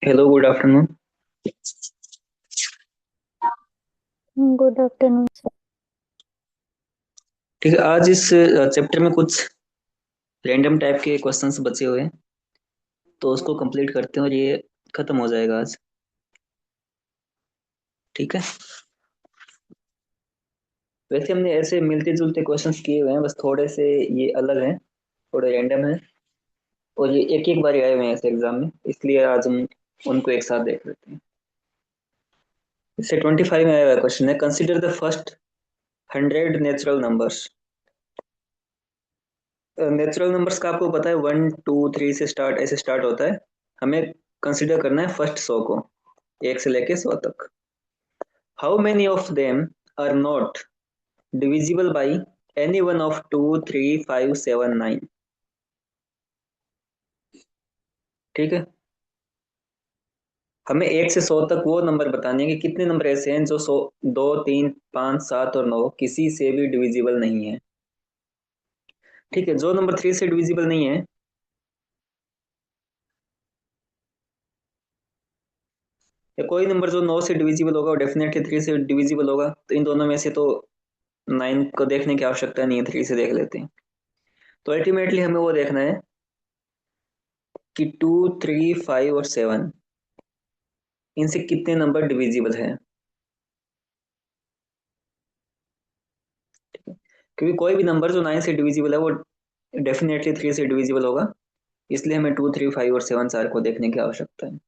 Hello, good afternoon. Good afternoon sir. ठीक है, आज इस चैप्टर में कुछ रैंडम टाइप के क्वेश्चंस बचे हुए हैं, तो उसको कंप्लीट करते हैं और ये खत्म हो जाएगा आज। ठीक है। वैसे हमने ऐसे मिलते जुलते क्वेश्चंस किए हुए हैं, बस थोड़े से ये अलग हैं, थोड़े रैंडम हैं, और ये एक एक बार आए हुए हैं ऐसे एग्जाम में, इसलिए आज हम उनको एक साथ देख लेते हैं। इससे 25 में आया हुआ क्वेश्चन है, consider the first 100 natural numbers. Natural numbers का आपको पता है 1 2 3 से स्टार्ट, ऐसे स्टार्ट होता है। हमें कंसिडर करना है फर्स्ट 100 को, 1 से लेके 100 तक। How many of them are not divisible by any one of 2 3 5 7 9? ठीक है। हमें 1 से 100 तक वो नंबर बताने हैं कि कितने नंबर ऐसे हैं जो 100, 2 3 5 7 और 9 किसी से भी डिविजिबल नहीं है। ठीक है, जो नंबर 3 से डिविजिबल नहीं है, या कोई नंबर जो 9 से डिविजिबल होगा वो डेफिनेटली 3 से डिविजिबल होगा, तो इन दोनों में से तो 9 को देखने की आवश्यकता नहीं है, 3 से देख लेते हैं। तो अल्टीमेटली हमें वो देखना है कि 2 3 5 और 7, इनसे कितने नंबर डिविजिबल है। क्योंकि कोई भी नंबर जो 9 से डिविजिबल है वो डेफिनेटली 3 से डिविजिबल होगा, इसलिए हमें 2 3 5 और 7 चार को देखने की आवश्यकता है।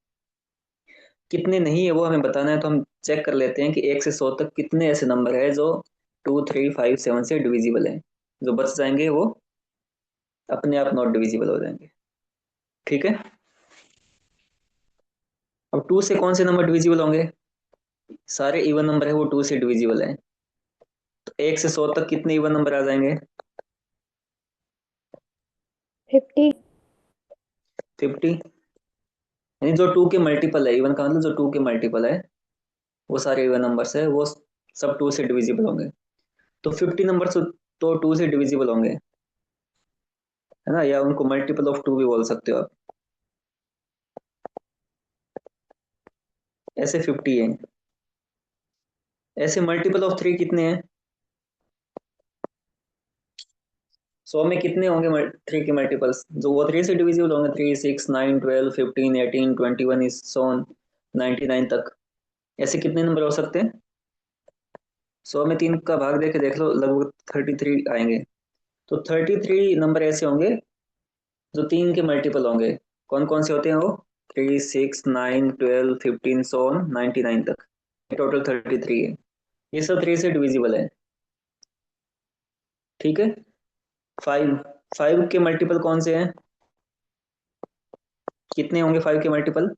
कितने नहीं है वो हमें बताना है, तो हम चेक कर लेते हैं कि 1 से 100 तक कितने ऐसे नंबर है जो 2 3 5 7 से डिविजिबल है। जो बच जाएंगे वो अपने आप नॉट डिविजिबल हो जाएंगे। ठीक है। अब 2 से कौन से नंबर डिविजिबल होंगे? सारे इवन नंबर है वो 2 से डिविजिबल है, तो 1 से 100 तक कितने इवन नंबर आ जाएंगे? 50। 50। यानी जो 2 के मल्टीपल है, इवन का मतलब जो 2 के मल्टीपल है वो सारे इवन नंबर्स है, वो सब 2 से डिविजिबल होंगे। तो 50 नंबर तो 2 से डिविजिबल होंगे, है ना, या उनको मल्टीपल ऑफ 2 भी बोल सकते हो आप। ऐसे 50 है। ऐसे मल्टीपल ऑफ 3 कितने हैं? 100 में कितने होंगे 3 के मल्टीपल्स जो वो 3 से डिविजिबल होंगे? 3 6 9 12 15 18 21 इज सोन 99 तक। ऐसे कितने नंबर हो सकते हैं? 100 में 3 का भाग देके देख लो, लगभग 33 आएंगे। तो 33 नंबर ऐसे होंगे जो 3 के मल्टीपल होंगे। कौन कौन से होते हैं वो? 3 6 9 12 15 सोन 99 तक। टोटल 33 है। ये सब 3 से डिविजिबल है। ठीक है। 5, 5 के मल्टीपल कौन से हैं? कितने होंगे 5 के मल्टीपल?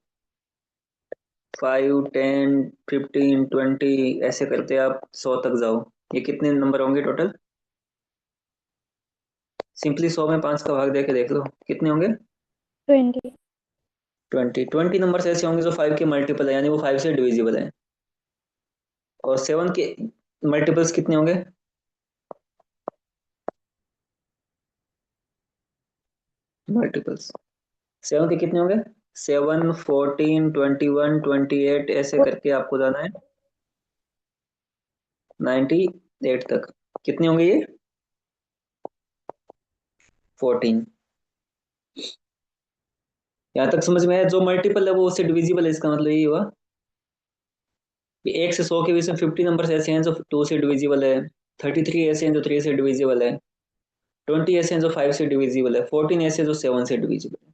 5 10 15 20, ऐसे करते आप 100 तक जाओ। ये कितने नंबर होंगे टोटल? सिंपली 100 में 5 का भाग देके देख लो कितने होंगे। 20। 20 नंबर ऐसे होंगे जो 5 के मल्टीपल है, यानी वो 5 से डिविजिबल है। और 7 के मल्टीपल्स कितने होंगे? मल्टीपल्स 7 के कितने होंगे? 7 14 21 28, ऐसे करके आपको जाना है 98 तक। कितने होंगे ये? 14। यहाँ तक समझ में आया? जो मल्टीपल है वो उससे डिविजिबल है, इसका मतलब यही हुआ कि 1 से 100 के बीच में 50 नंबर ऐसे हैं जो 2 से डिविजिबल है, 33 ऐसे हैं जो 3 से डिविजिबल है, 20 ऐसे हैं जो 5 से डिविजिबल है, 14 ऐसे हैं जो 7 से डिविजिबल है।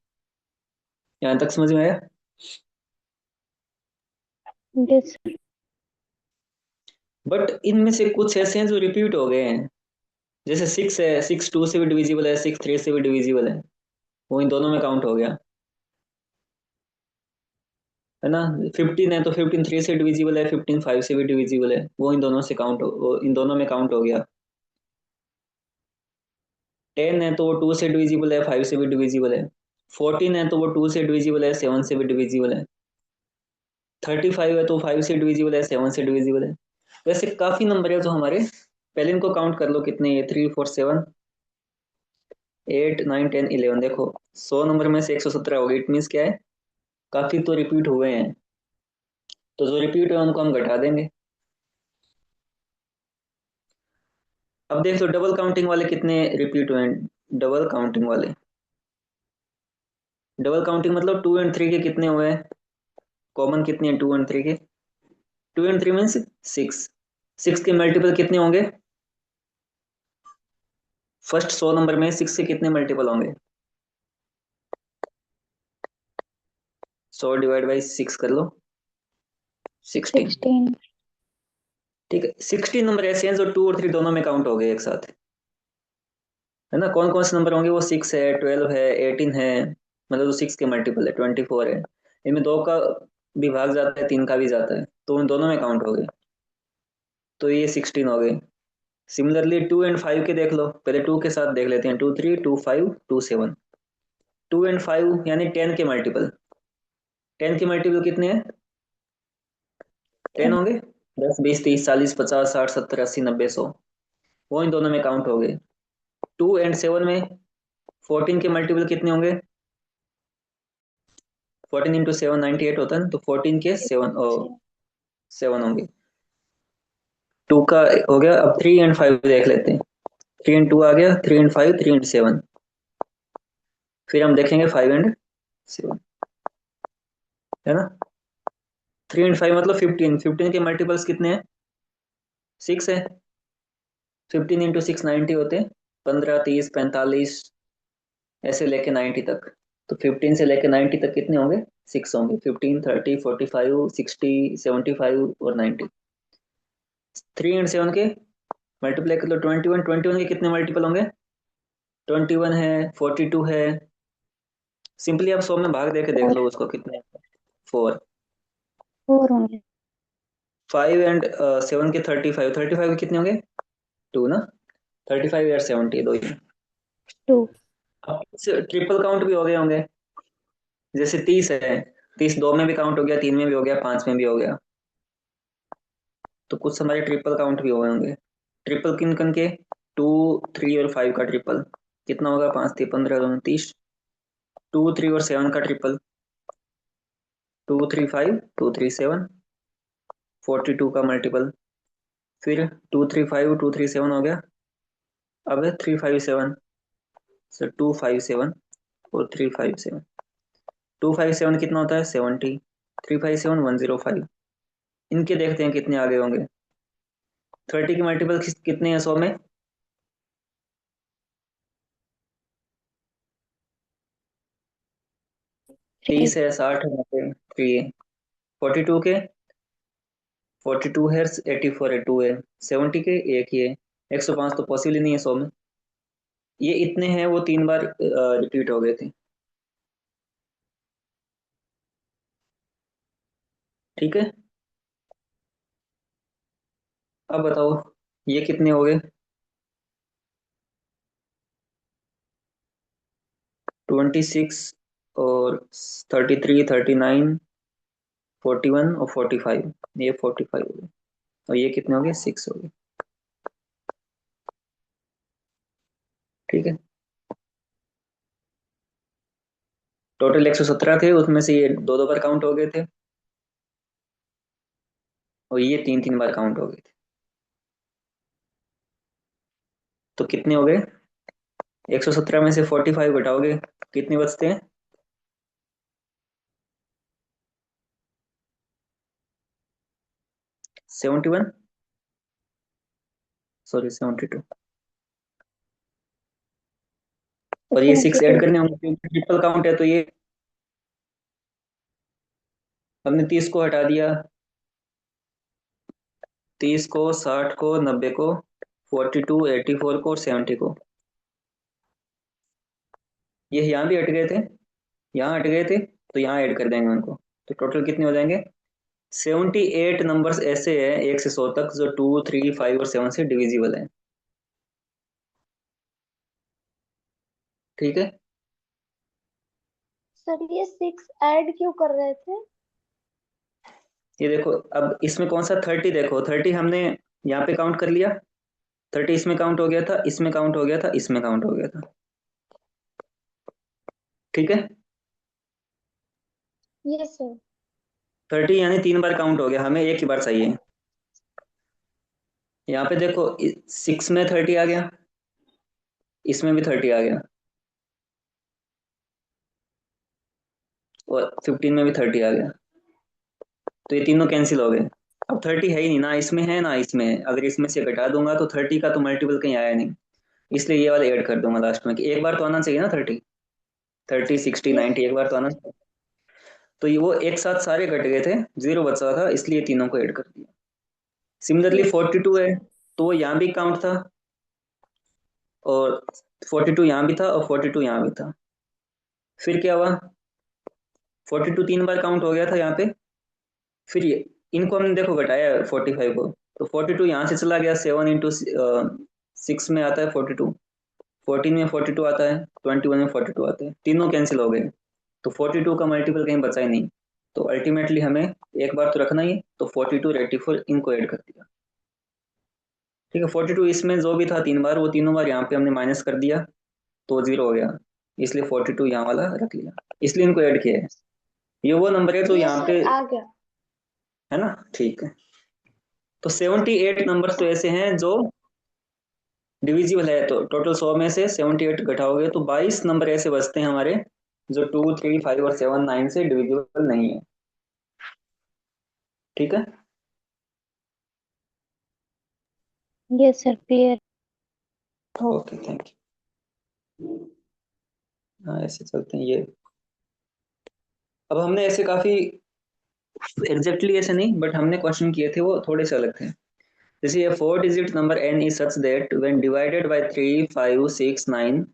यहाँ तक समझ में आया? यस। बट इनमें से कुछ ऐसे हैं जो रिपीट हो गए हैं। जैसे 6 है, 6 2 से भी डिविजिबल है, 6 3 से भी डिविजिबल है, वो इन दोनों में काउंट हो गया, है ना। 15 है तो 15 3 से डिविजिबल है, 15 5 से भी डिविजिबल है, वो इन दोनों से काउंट हो, वो इन दोनों में काउंट हो गया। 10 है तो वो 2 से डिविजिबल है, 5 से भी डिविजिबल है। 14 है तो वो 2 से डिविजिबल है, 7 से भी डिविजिबल है। 35 है तो 5 से डिविजिबल है, 7 से डिविजिबल है। वैसे काफी नंबर है जो हमारे, पहले इनको काउंट कर लो कितने ये, 3 4 7 8 9 10 11। देखो 100 नंबर में से 117 हो गई, इट मीन्स क्या है? काफी तो रिपीट हुए हैं, तो जो रिपीट हुए उनको हम घटा देंगे। अब देख लो डबल काउंटिंग वाले कितने रिपीट हुए हैं। डबल काउंटिंग वाले, डबल काउंटिंग मतलब 2 और 3 के कितने हुए हैं, कॉमन कितने हैं 2 और 3 के। 2 और 3 मीन्स 6। 6 के मल्टीपल कितने होंगे, फर्स्ट 100 नंबर में 6 के कितने मल्टीपल होंगे। 100 डिवाइड बाई 6 कर लो, 16। 16। ठीक है, 16 नंबर ऐसे हैं जो 2 और 3 दोनों में काउंट हो गए एक साथ, है ना। कौन कौन से नंबर होंगे, वो 6 है, 12 है, 18 है, मतलब जो 6 के मल्टीपल है, 24 है। इनमें 2 का भी भाग जाता है, 3 का भी जाता है, तो उन दोनों में काउंट हो गए, तो ये 16 हो गए। सिमिलरली 2 और 5 के देख लो, पहले 2 के साथ देख लेते हैं, 2 3 2 5 2 7। 2 और 5 यानी 10 के मल्टीपल, 10 के मल्टीपल कितने हैं, 10 10। होंगे। 10 20 30 40 50 60 70 80 90 100, वो इन दोनों में काउंट हो गए। 2 और 7 में 14 के मल्टीपल कितने होंगे, 14 × 7 98 होता है ना, तो 14 के 7 7 होंगे। 2 का हो गया। अब 3 और 5 देख लेते हैं, 3 और 2 आ गया, 3 और 5 3 और 7। फिर हम देखेंगे 5 और 7, है ना। 3 और 5 मतलब 15, 15 के मल्टीपल्स कितने हैं, 6 है। 15 × 6 90 होते हैं, 15 30 45 ऐसे लेके 90 तक। तो 15 से लेके 90 तक कितने होंगे, 6 होंगे। 15 30 45 60 75 और 90। 3 और 7 के मल्टीप्लाई कर लो, 21। 21 के कितने मल्टीपल होंगे, 21 है, 42 है। सिंपली आप 100 में भाग दे के देख 4। लो उसको कितने, 4। 4 होंगे। 5 और 7 के 35, 35 के कितने होंगे, 2 ना। 35 और 70 दो ही। 2। अब ट्रिपल काउंट भी हो गए होंगे, जैसे 30 है, 30 2 में भी काउंट हो गया, 3 में भी हो गया, 5 में भी हो गया। तो कुछ हमारे ट्रिपल काउंट भी हो गए होंगे। ट्रिपल किन किन के, 2 3 और 5 का ट्रिपल कितना होगा, 5 3 15 2 30। 2 3 और 7 का ट्रिपल, 2 3 5 2 3 7। 42 का मल्टीपल, फिर 2 3 5 2 3 7 हो गया। अब है 3 5 7, सर 2 5 7 और 3 5 7। 2 5 7 कितना होता है, 70। 3 5 7 105। इनके देखते हैं कितने आगे होंगे। 30 के मल्टीपल कितने हैं 100 में, 3। 30 है, 60 है, 90 3 है। 42 के 42 है, 84 है, 2 है। 70 के एक ही है, 105 तो पॉसिबल ही नहीं है 100 में। ये इतने हैं, वो 3 बार रिपीट हो गए थे। ठीक है, अब बताओ ये कितने हो गए, 26 और 33 39 41 और 45, ये 45 हो गए। और ये कितने हो गए, 6 हो गए। ठीक है, टोटल 117 थे, उसमें से ये 2 2 बार काउंट हो गए थे, और ये 3 3 बार काउंट हो गए थे। तो कितने हो गए, 117 में से 45 घटाओगे कितने बचते हैं, 71, सॉरी 72। और ये 6 72। ऐड करने होंगे क्योंकि ट्रिपल काउंट है, तो ये हमने 30 को हटा दिया, 30 को, 60 को, 90 को, 42 84 को और 70 को। ये यहाँ भी हट गए थे, यहाँ हट गए थे, तो यहाँ ऐड कर देंगे उनको। तो टोटल कितने हो जाएंगे, 78 नंबर्स ऐसे हैं 1 से 100 तक जो 2 3 5 और 7 से डिविजिबल है। ठीक है, सर ये 6 ऐड क्यों कर रहे थे? ये देखो अब इसमें कौन सा 30, देखो 30 हमने यहाँ पे काउंट कर लिया, 30 इसमें काउंट हो गया था, इसमें काउंट हो गया था, इसमें काउंट हो गया था। ठीक है, यस सर। 30 यानी 3 बार काउंट हो गया, हमें एक ही बार चाहिए। यहाँ पे देखो 6 में 30 आ गया, इसमें भी 30 आ गया, और 15 में भी 30 आ गया, तो ये तीनों कैंसिल हो गए। अब 30 है ही नहीं, ना इसमें है ना इसमें है। अगर इसमें से घटा दूंगा तो 30 का तो मल्टीपल कहीं आया नहीं, इसलिए ये वाला ऐड कर दूंगा लास्ट में, कि एक बार तो आना चाहिए ना 30। 30 60 यस 90 एक बार तो आना चाहिए। तो ये वो एक साथ सारे कट गए थे, जीरो बचा था, इसलिए तीनों को ऐड कर दिया। सिमिलरली यस 42 है, तो वो यहाँ भी काउंट था, और 42 यहाँ भी था, और 42 यहाँ भी था। फिर क्या हुआ, 42 3 बार काउंट हो गया था यहाँ पे। फिर ये इनको हमने देखो घटाया 45 को, तो 42 यहाँ से चला गया, 7 इंटू 6 में आता है 42, 14 में 42 आता है, 21 में 42 आता है, तीनों कैंसिल हो गए, तो 42 का मल्टीपल कहीं बचा ही नहीं। तो अल्टीमेटली हमें एक बार तो रखना ही है, तो 42 84 इनको ऐड कर दिया। ठीक है, 42 इसमें जो भी था 3 बार, वो तीनों बार यहाँ पे हमने माइनस कर दिया, तो जीरो हो गया, इसलिए 42 यहाँ वाला रख लिया, इसलिए इनको ऐड किया है। ये वो नंबर है जो यस यहाँ सर, पे, आ गया। है ना, ठीक है। तो 78 नंबर तो ऐसे हैं जो डिविजिबल है, तो टोटल 100 में से 78 घटाओगे तो 22 नंबर ऐसे बचते हैं हमारे, जो 2 3 5 और 7 9 से डिविजिबल नहीं है। ठीक है। Yes sir, clear. Okay, thank you. हाँ, ऐसे चलते हैं ये। अब हमने ऐसे काफी एग्जैक्टली ऐसे नहीं, बट हमने क्वेश्चन किए थे वो थोड़े से अलग थे। जैसे ये 4 digit number n is such that when divided by 3 5 6 9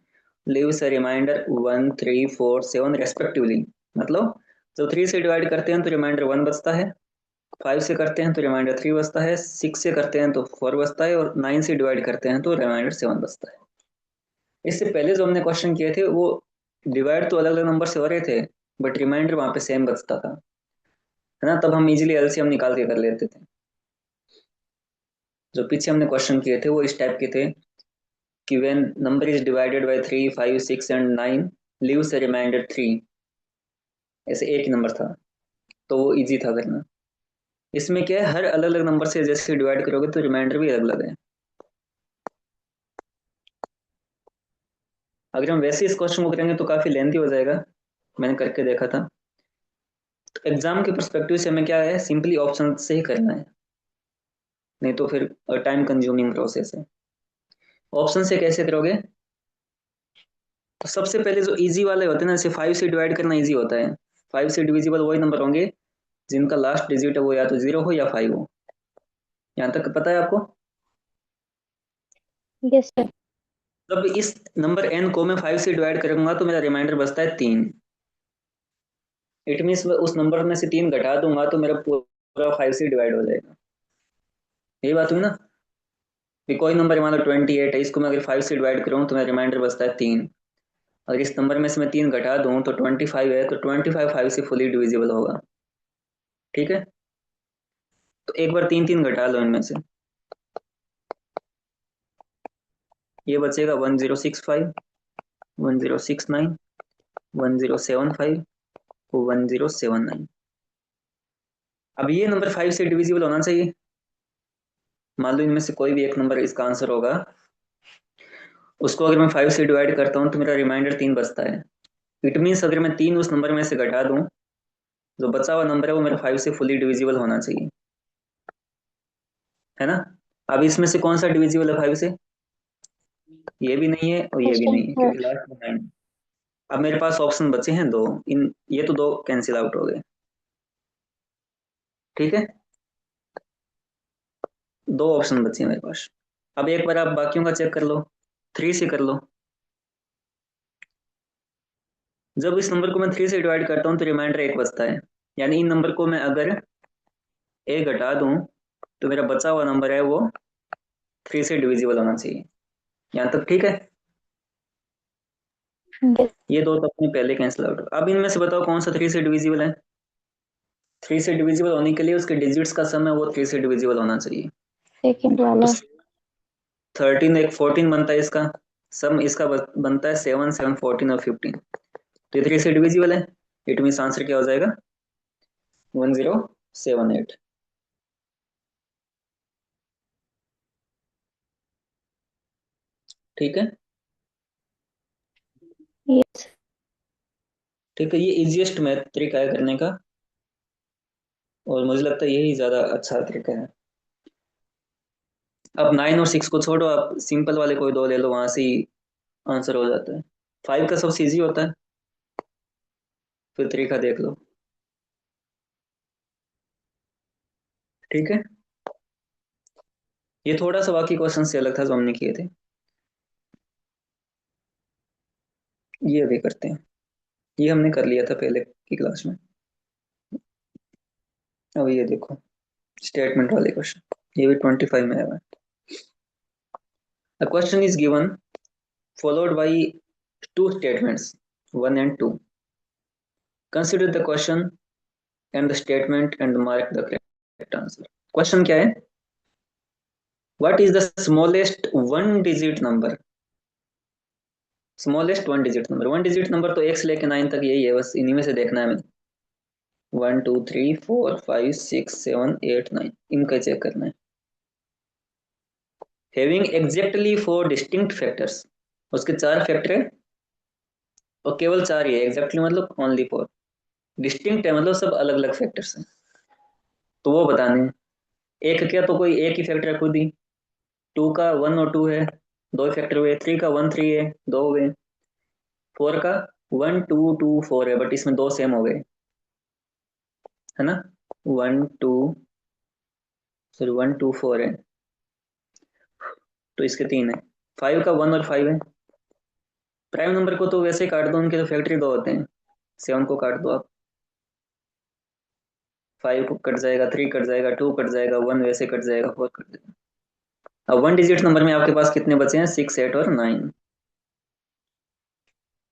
leaves a remainder 1 3 4 7 respectively। मतलब जब 3 से डिवाइड करते हैं तो रिमाइंडर 1 बचता है, 5 से करते हैं तो रिमाइंडर 3 बचता है, 6 से करते हैं तो 4 बचता है, और 9 से डिवाइड करते हैं तो रिमाइंडर 7 बचता है। इससे पहले जो हमने क्वेश्चन किए थे वो डिवाइड तो अलग अलग नंबर से हो रहे थे, बट रिमाइंडर वहां पे सेम बचता था, है ना, तब हम इजीली एलसीएम निकाल के कर लेते थे। जो पीछे हमने क्वेश्चन किए थे वो इस टाइप के थे, कि when number is divided by 3 5 6 and 9 leaves a remainder 3, ऐसे एक ही नंबर था, तो वो इजी था करना। इसमें क्या है, हर अलग अलग नंबर से जैसे डिवाइड करोगे तो रिमाइंडर भी अलग अलग है। अगर हम वैसे इस क्वेश्चन को करेंगे तो काफी लेंथी हो जाएगा, मैंने करके देखा था। तो एग्जाम के परस्पेक्टिव से हमें क्या है, सिंपली ऑप्शन से ही करना है, नहीं तो फिर टाइम कंज्यूमिंग प्रोसेस है। ऑप्शन से कैसे करोगे, तो सबसे पहले जो इजी वाले होते हैं ना, जैसे 5 से डिवाइड करना इजी होता है। 5 से डिविजिबल वही नंबर होंगे जिनका लास्ट डिजिट है वो या तो 0 हो या 5 हो। यहाँ तक पता है आपको। Yes sir. जब इस नंबर n को मैं 5 से डिवाइड करूंगा तो मेरा रिमाइंडर बचता है 3। इट मीन्स उस नंबर में से 3 घटा दूंगा तो मेरा पूरा 5 से डिवाइड हो जाएगा। यही बात हुई ना, कि कोई नंबर मान लो 28 है, इसको मैं अगर 5 से डिवाइड करूँ तो मेरा रिमाइंडर बचता है 3। अगर इस नंबर में से मैं 3 घटा दूं तो 25 है, तो 25 5 से फुली डिविजिबल होगा। ठीक है, तो एक बार 3 3 घटा लो इनमें से, ये बचेगा 1065 1069 1075 1079। अब ये नंबर 5 से डिविजिबल होना चाहिए। मान लो इनमें से कोई भी एक नंबर इसका आंसर होगा, उसको अगर मैं 5 से डिवाइड करता हूँ तो मेरा रिमाइंडर 3 बचता है। इट मीन्स अगर मैं 3 उस नंबर में से घटा दूं, जो बचा हुआ नंबर है वो मेरा 5 से फुली डिविजिबल होना चाहिए, है ना। अब इसमें से कौन सा डिविजिबल है 5 से, ये भी नहीं है और ये भी क्वेश्चन नहीं है, है। क्योंकि लास्ट में 9। अब मेरे पास ऑप्शन बचे हैं दो, इन ये तो दो कैंसिल आउट हो गए। ठीक है, दो ऑप्शन बचे हैं मेरे पास। अब एक बार आप बाकियों का चेक कर लो, 3 से कर लो। जब इस नंबर को मैं 3 से डिवाइड करता हूँ तो रिमाइंडर 1 बचता है, यानी इन नंबर को मैं अगर एक घटा दूं तो मेरा बचा हुआ नंबर है वो 3 से डिविजिबल होना चाहिए। यहाँ तक ठीक है। यस। ये दो तो अपने पहले कैंसिल आउट। अब इनमें से बताओ कौन सा 3 से डिविजिबल है। 3 से डिविजिबल होने के लिए उसके डिजिट्स का सम है वो 3 से डिविजिबल होना चाहिए। सेकंड तो वाला। 13 एक 14 बनता है, इसका सम इसका बनता है 7 7 14 और 15, तो ये 3 से डिविजिबल है। इट मीन आंसर क्या हो जाएगा 1078। ठीक है। यस। ठीक है, ये इजिएस्ट मैथ तरीका है करने का, और मुझे लगता है यही ज्यादा अच्छा तरीका है। अब 9 और 6 को छोड़ो, आप सिंपल वाले कोई दो ले लो, वहां से ही आंसर हो जाता है। 5 का सबसे इजी होता है, फिर तरीका देख लो। ठीक है, ये थोड़ा सा बाकी क्वेश्चन से अलग था जो हमने किए थे, ये अभी करते हैं। ये हमने कर लिया था पहले की क्लास में। अब ये देखो, स्टेटमेंट वाले क्वेश्चन, ये भी 25 में आया है। A question is given followed by two statements, 1 and 2. Consider the question and the statement and mark the correct answer. Question क्या है? What is the smallest one digit number? Smallest one digit number, one digit number तो एक से लेकर 9 तक यही है, बस इन्हीं में से देखना है हमें। 1 2 3 4 5 6 7 8 9, इनका चेक करना है। Having exactly four distinct factors, उसके चार फैक्टर है और केवल चार ही है। एग्जैक्टली मतलब ओनली फोर, डिस्टिंक्ट है मतलब सब अलग अलग फैक्टर्स हैं, तो वो बताने हैं। एक क्या, तो कोई एक ही फैक्टर है खुद ही। टू का 1 और 2 है, दो फैक्टर हुए। थ्री का 1 3 है, दो हुए। फोर का 1 2 2 4 है, बट इसमें दो सेम हो गए, है ना। 1 2, सॉरी 1 2 4 है, तो इसके तीन है। फाइव का 1 और 5 है। प्राइम नंबर को तो वैसे काट दो, उनके तो फैक्टरी दो होते हैं। 7 को काट दो आप, 5 को कट जाएगा, 3 कट जाएगा, 2 कट जाएगा, 1 वैसे कट जाएगा, 4 कट जाएगा। अब वन डिजिट नंबर में आपके पास कितने बचे हैं? 6 8 और 9।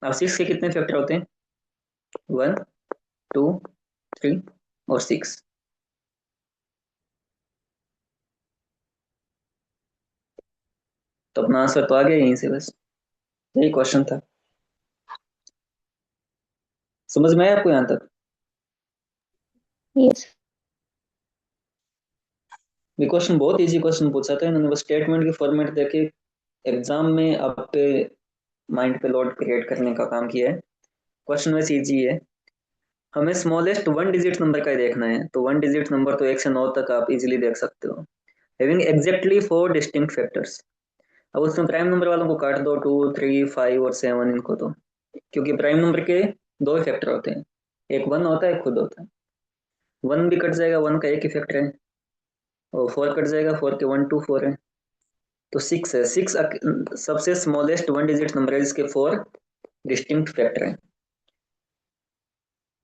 अब 6 के कितने फैक्टर होते हैं? 1 2 3 और 6। तो अपना आंसर तो आ गया यहीं से, बस यही क्वेश्चन था। समझ में आया आपको यहाँ तक? यस। ये क्वेश्चन बहुत इजी क्वेश्चन पूछा था इन्होंने, बस स्टेटमेंट की फॉर्मेट देके एग्जाम में आप पे माइंड पे लोड क्रिएट करने का काम किया है। क्वेश्चन वैसे इजी है, हमें स्मॉलेस्ट वन डिजिट नंबर का ही देखना है। तो वन डिजिट नंबर तो 1 से 9 तक आप इजीली देख सकते हो, having exactly four distinct factors. अब उसमें प्राइम नंबर वालों को काट दो, 2 3 5 और 7 इनको तो, क्योंकि प्राइम नंबर के दो ही फैक्टर होते हैं, एक वन होता है, एक खुद होता है। वन भी कट जाएगा, वन का एक ही फैक्टर है। और फोर कट जाएगा, फोर के 1 2 4 है। तो 6 है, सिक्स सबसे स्मॉलेस्ट वन डिजिट नंबर है जिसके फोर डिस्टिंक्ट फैक्टर है।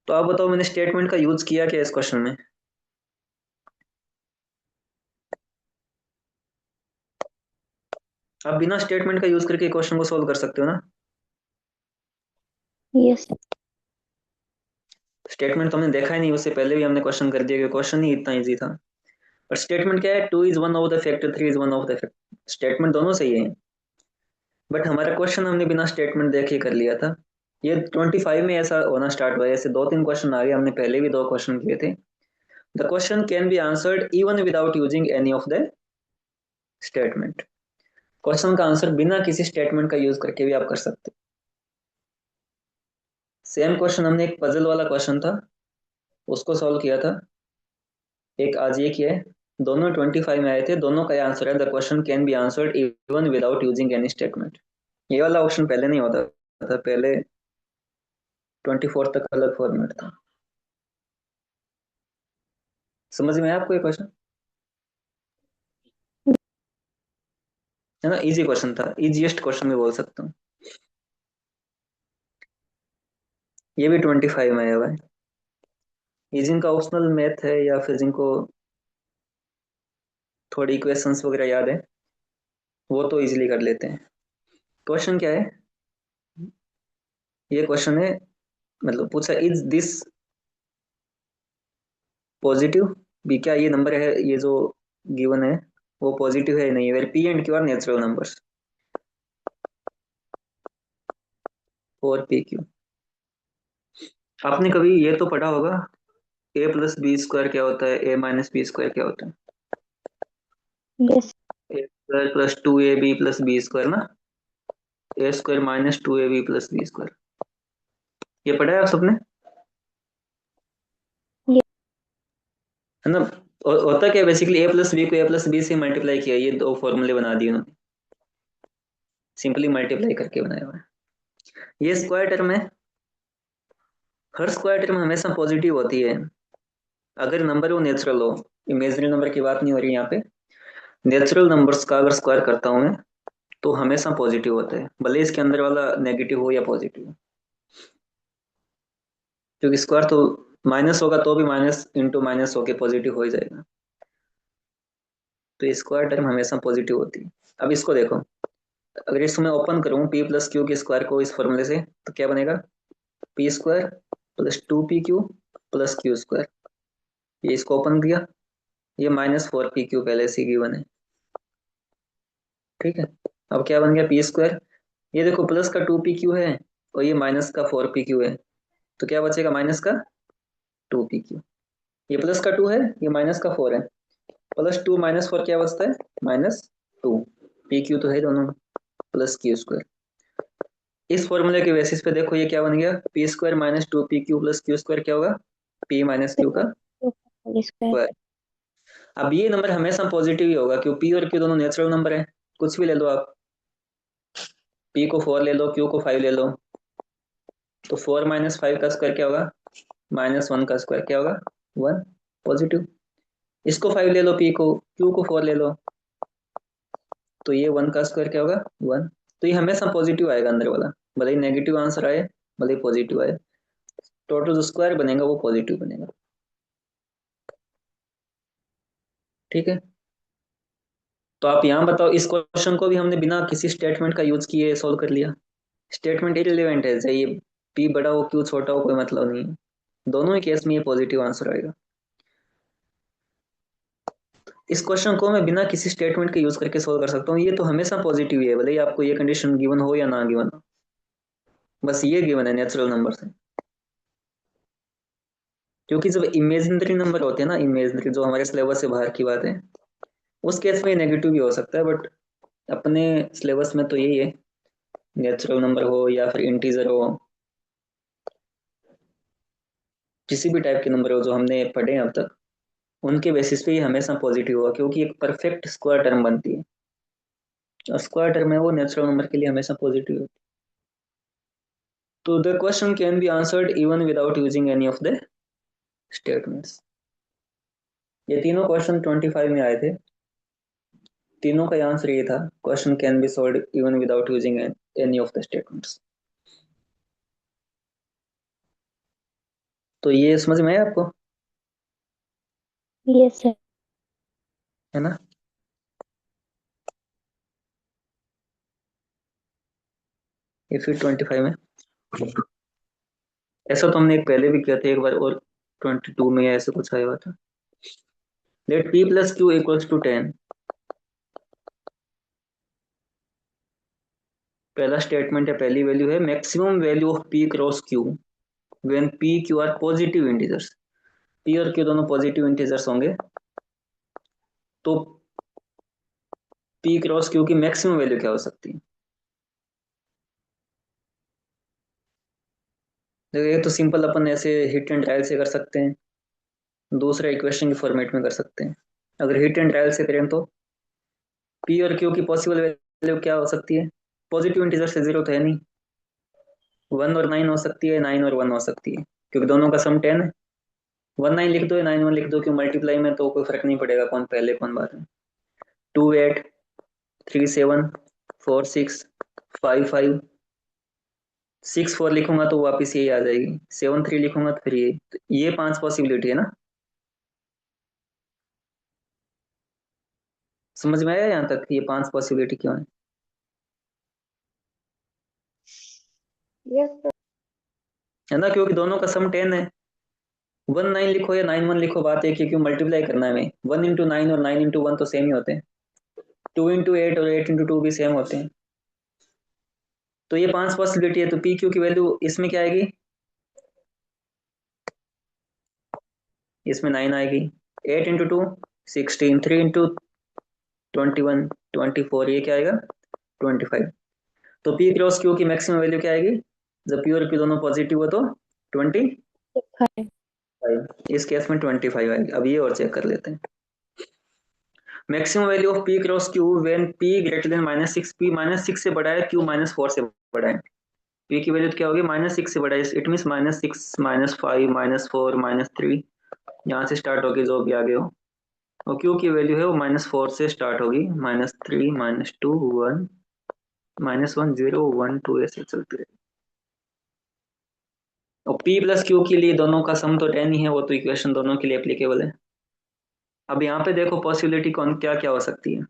तो आप बताओ, मैंने स्टेटमेंट का यूज किया क्या इस क्वेश्चन में? आप बिना स्टेटमेंट का यूज करके क्वेश्चन को सोल्व कर सकते हो ना। यस। स्टेटमेंट तो हमने देखा ही नहीं, उससे पहले भी हमने क्वेश्चन कर दिया कि क्वेश्चन ही इतना इजी था। पर स्टेटमेंट क्या है? 2 is one of the factor, 3 is one of the factor. Statement दोनों सही है, बट हमारा क्वेश्चन हमने बिना स्टेटमेंट देखे कर लिया था। ये 25 में ऐसा होना स्टार्ट हुआ है, ऐसे 2 3 क्वेश्चन आ गए, हमने पहले भी 2 क्वेश्चन किए थे। The question can be answered even without using any of the statement. Question का आंसर बिना किसी स्टेटमेंट का यूज करके भी आप कर सकते हो। सेम क्वेश्चन हमने एक पजल वाला क्वेश्चन था, उसको सॉल्व किया था। एक आज ये किया है, दोनों 25 में आए थे, दोनों का आंसर है the question can be answered even without using any statement. ये वाला ऑप्शन पहले नहीं होता था, पहले 24 तक अलग फॉर्मेट था। समझ में आया आपको ये क्वेश्चन? है ना, इजी क्वेश्चन था, इजीएस्ट क्वेश्चन भी बोल सकता हूँ। ये भी 25 में आया हुआ है। ये जिनका ऑप्शनल मैथ है या फिर जिनको थोड़ी इक्वेशंस वगैरह याद है, वो तो इजीली कर लेते हैं। क्वेश्चन क्या है? ये क्वेश्चन है, मतलब पूछा, इज दिस पॉजिटिव? भी क्या ये नंबर है, ये जो गिवन है वो पॉजिटिव है या नहीं? Where P and Q are natural numbers, और पी क्यू। आपने कभी ये तो पढ़ा होगा, ए प्लस बी स्क्वायर क्या होता है, ए माइनस बी स्क्वायर क्या होता है? Yes A square plus two A B plus B square ना, A square minus two A B plus B square. ये पढ़ा है आप सबने, है ना? और होता क्या बेसिकली, ए प्लस बी को ए प्लस बी से मल्टीप्लाई किया, ये दो फॉर्मूले बना दिए उन्होंने, सिंपली मल्टीप्लाई करके बनाया हुआ है। ये स्क्वायर टर्म है, हर स्क्वायर टर्म हमेशा पॉजिटिव होती है अगर नंबर वो नेचुरल हो। इमेजिनरी नंबर की बात नहीं हो रही यहाँ पे, नेचुरल नंबर्स का अगर स्क्वायर करता हूँ मैं तो हमेशा पॉजिटिव होता है, भले इसके अंदर वाला नेगेटिव हो या पॉजिटिव हो, क्योंकि स्क्वायर तो माइनस होगा तो भी माइनस इंटू माइनस होके पॉजिटिव हो ही जाएगा। तो स्क्वायर टर्म हमेशा पॉजिटिव होती है। अब इसको देखो, अगर इसको मैं ओपन करूँ पी प्लस क्यू के स्क्वायर को इस फॉर्मूले से, तो क्या बनेगा, P square plus to P Q plus Q square. ये इसको ओपन किया, ये माइनस फोर पी क्यू पहले से गिवन है, ठीक है। अब क्या बन गया, पी स्क्वायर, ये देखो प्लस का टू पी क्यू है और ये माइनस का फोर पी क्यू है, तो क्या बचेगा, माइनस का टू पी क्यू। ये प्लस का टू है, ये माइनस का फोर है, प्लस टू माइनस फोर क्या बचता है, माइनस टू। पी क्यू तो है दोनों में, प्लस क्यू स्क्वायर। इस फॉर्मूले के बेसिस पे देखो ये क्या बन गया, P square minus to P Q plus Q square क्या होगा, पी माइनस क्यू का स्क्वायर। स्क्वायर। अब ये नंबर हमेशा पॉजिटिव ही होगा, क्यों, पी और क्यू दोनों नेचुरल नंबर है, कुछ भी ले लो आप, पी को फोर ले लो, क्यू को फाइव ले लो, तो फोर माइनस फाइव का स्क्वायर क्या होगा, माइनस वन का स्क्वायर क्या होगा, वन, पॉजिटिव। इसको फाइव ले लो, पी को, क्यू को फोर ले लो, तो ये वन का स्क्वायर क्या होगा, वन। तो ये हमेशा पॉजिटिव आएगा अंदर वाला, भले ही नेगेटिव आंसर आए, भले ही पॉजिटिव आए, टोटल जो स्क्वायर बनेगा वो पॉजिटिव बनेगा, ठीक है। तो आप यहाँ बताओ, इस क्वेश्चन को भी हमने बिना किसी स्टेटमेंट का यूज किए सोल्व कर लिया। स्टेटमेंट इररिलेवेंट है, चाहे ये पी बड़ा हो क्यू छोटा हो, कोई मतलब नहीं है, दोनों ही केस में ये पॉजिटिव आंसर आएगा। इस क्वेश्चन को मैं बिना किसी स्टेटमेंट के यूज करके सोल्व कर सकता हूँ, ये तो हमेशा पॉजिटिव ही है, भले ही आपको ये कंडीशन गिवन हो या ना गिवन हो, बस ये गिवन है नेचुरल नंबर से। क्योंकि जब इमेजिनरी नंबर होते हैं ना, इमेजिनरी जो हमारे सिलेबस से बाहर की बात है, उस केस में नेगेटिव भी हो सकता है, बट अपने सिलेबस में तो यही है, नेचुरल नंबर हो या फिर इंटीजर हो, किसी भी टाइप के नंबर हो जो हमने पढ़े हैं अब तक, उनके बेसिस पे ये हमेशा पॉजिटिव होगा, क्योंकि एक परफेक्ट स्क्वायर टर्म बनती है, और स्क्वायर टर्म है वो नेचुरल नंबर के लिए हमेशा पॉजिटिव होती है। तो the question can be answered even without using any of the statements. ये तीनों क्वेश्चन 25 में आए थे, तीनों का आंसर ये था, question can be solved even without using any of the statements. तो ये समझ में आया आपको, यस सर। है ना? ये फिर 25 में, ऐसा तो हमने एक पहले भी किया था एक बार, और 22 में ऐसे कुछ आया हुआ था। Let P plus Q equals to 10। पहला स्टेटमेंट है, पहली वैल्यू है maximum value of P cross Q when P Q are positive integers. P और क्यू दोनों पॉजिटिव इंटीजर्स होंगे तो पी क्रॉस क्यू की मैक्सिमम वैल्यू क्या हो सकती है। देखो ये तो सिंपल अपन ऐसे हिट एंड ट्रायल से कर सकते हैं, दूसरा इक्वेशन के फॉर्मेट में कर सकते हैं। अगर हिट एंड ट्रायल से करें तो पी और क्यू की पॉसिबल वैल्यू क्या हो सकती है, पॉजिटिव इंटीजर से जीरो तो है नहीं, वन और नाइन हो सकती है, नाइन और वन हो सकती है, क्योंकि दोनों का सम 10 है। वन नाइन लिख दो या नाइन वन लिख दो, क्यों, मल्टीप्लाई में तो कोई फर्क नहीं पड़ेगा कौन पहले कौन बाद में। Two eight, three seven, four six, five five, six four लिखूंगा तो वापिस यही आ जाएगी, सेवन थ्री लिखूंगा तो फिर ये पांच पॉसिबिलिटी है ना, समझ में आया यहाँ तक, ये पांच पॉसिबिलिटी क्यों है? यस है ना, क्योंकि दोनों का सम 10 है। वन नाइन लिखो या नाइन वन लिखो, बात एक ही, क्यों, मल्टीप्लाई करना है हमें, वन इंटू नाइन और नाइन इंटू वन तो सेम ही होते हैं, टू इंटू एट और एट इंटू टू भी सेम होते हैं। तो ये पांच पॉसिबिलिटी है, तो पी क्यू की वैल्यू इसमें क्या आएगी, इसमें 9 आएगी, 8 इंटू 2 16, 3 इंटू 21 24, ये क्या आएगा 25। तो पी क्रॉस क्यू की मैक्सिमम वैल्यू क्या आएगी, जब पी और क्यू दोनों पॉजिटिव हो तो 25, 5 इस केस में 25 आएगी। अब ये और चेक कर लेते हैं, maximum value of P cross Q when P greater than -6, P -6 से बड़ा है, क्यू -4 से बड़ा है। पी की वैल्यू क्या होगी, -6 से बड़ा है, इट मीन -6 -5 -4 -3, यहाँ से स्टार्ट होगी जो भी आगे हो। और क्यू की वैल्यू है वो -4 से स्टार्ट होगी, -3 -2 1 -1 0 1 2 ऐसे चलती रहेगी। और पी प्लस क्यू के लिए दोनों का सम तो 10 ही है, वो तो इक्वेशन दोनों के लिए एप्लीकेबल है। अब यहाँ पे देखो पॉसिबिलिटी कौन क्या क्या हो सकती है।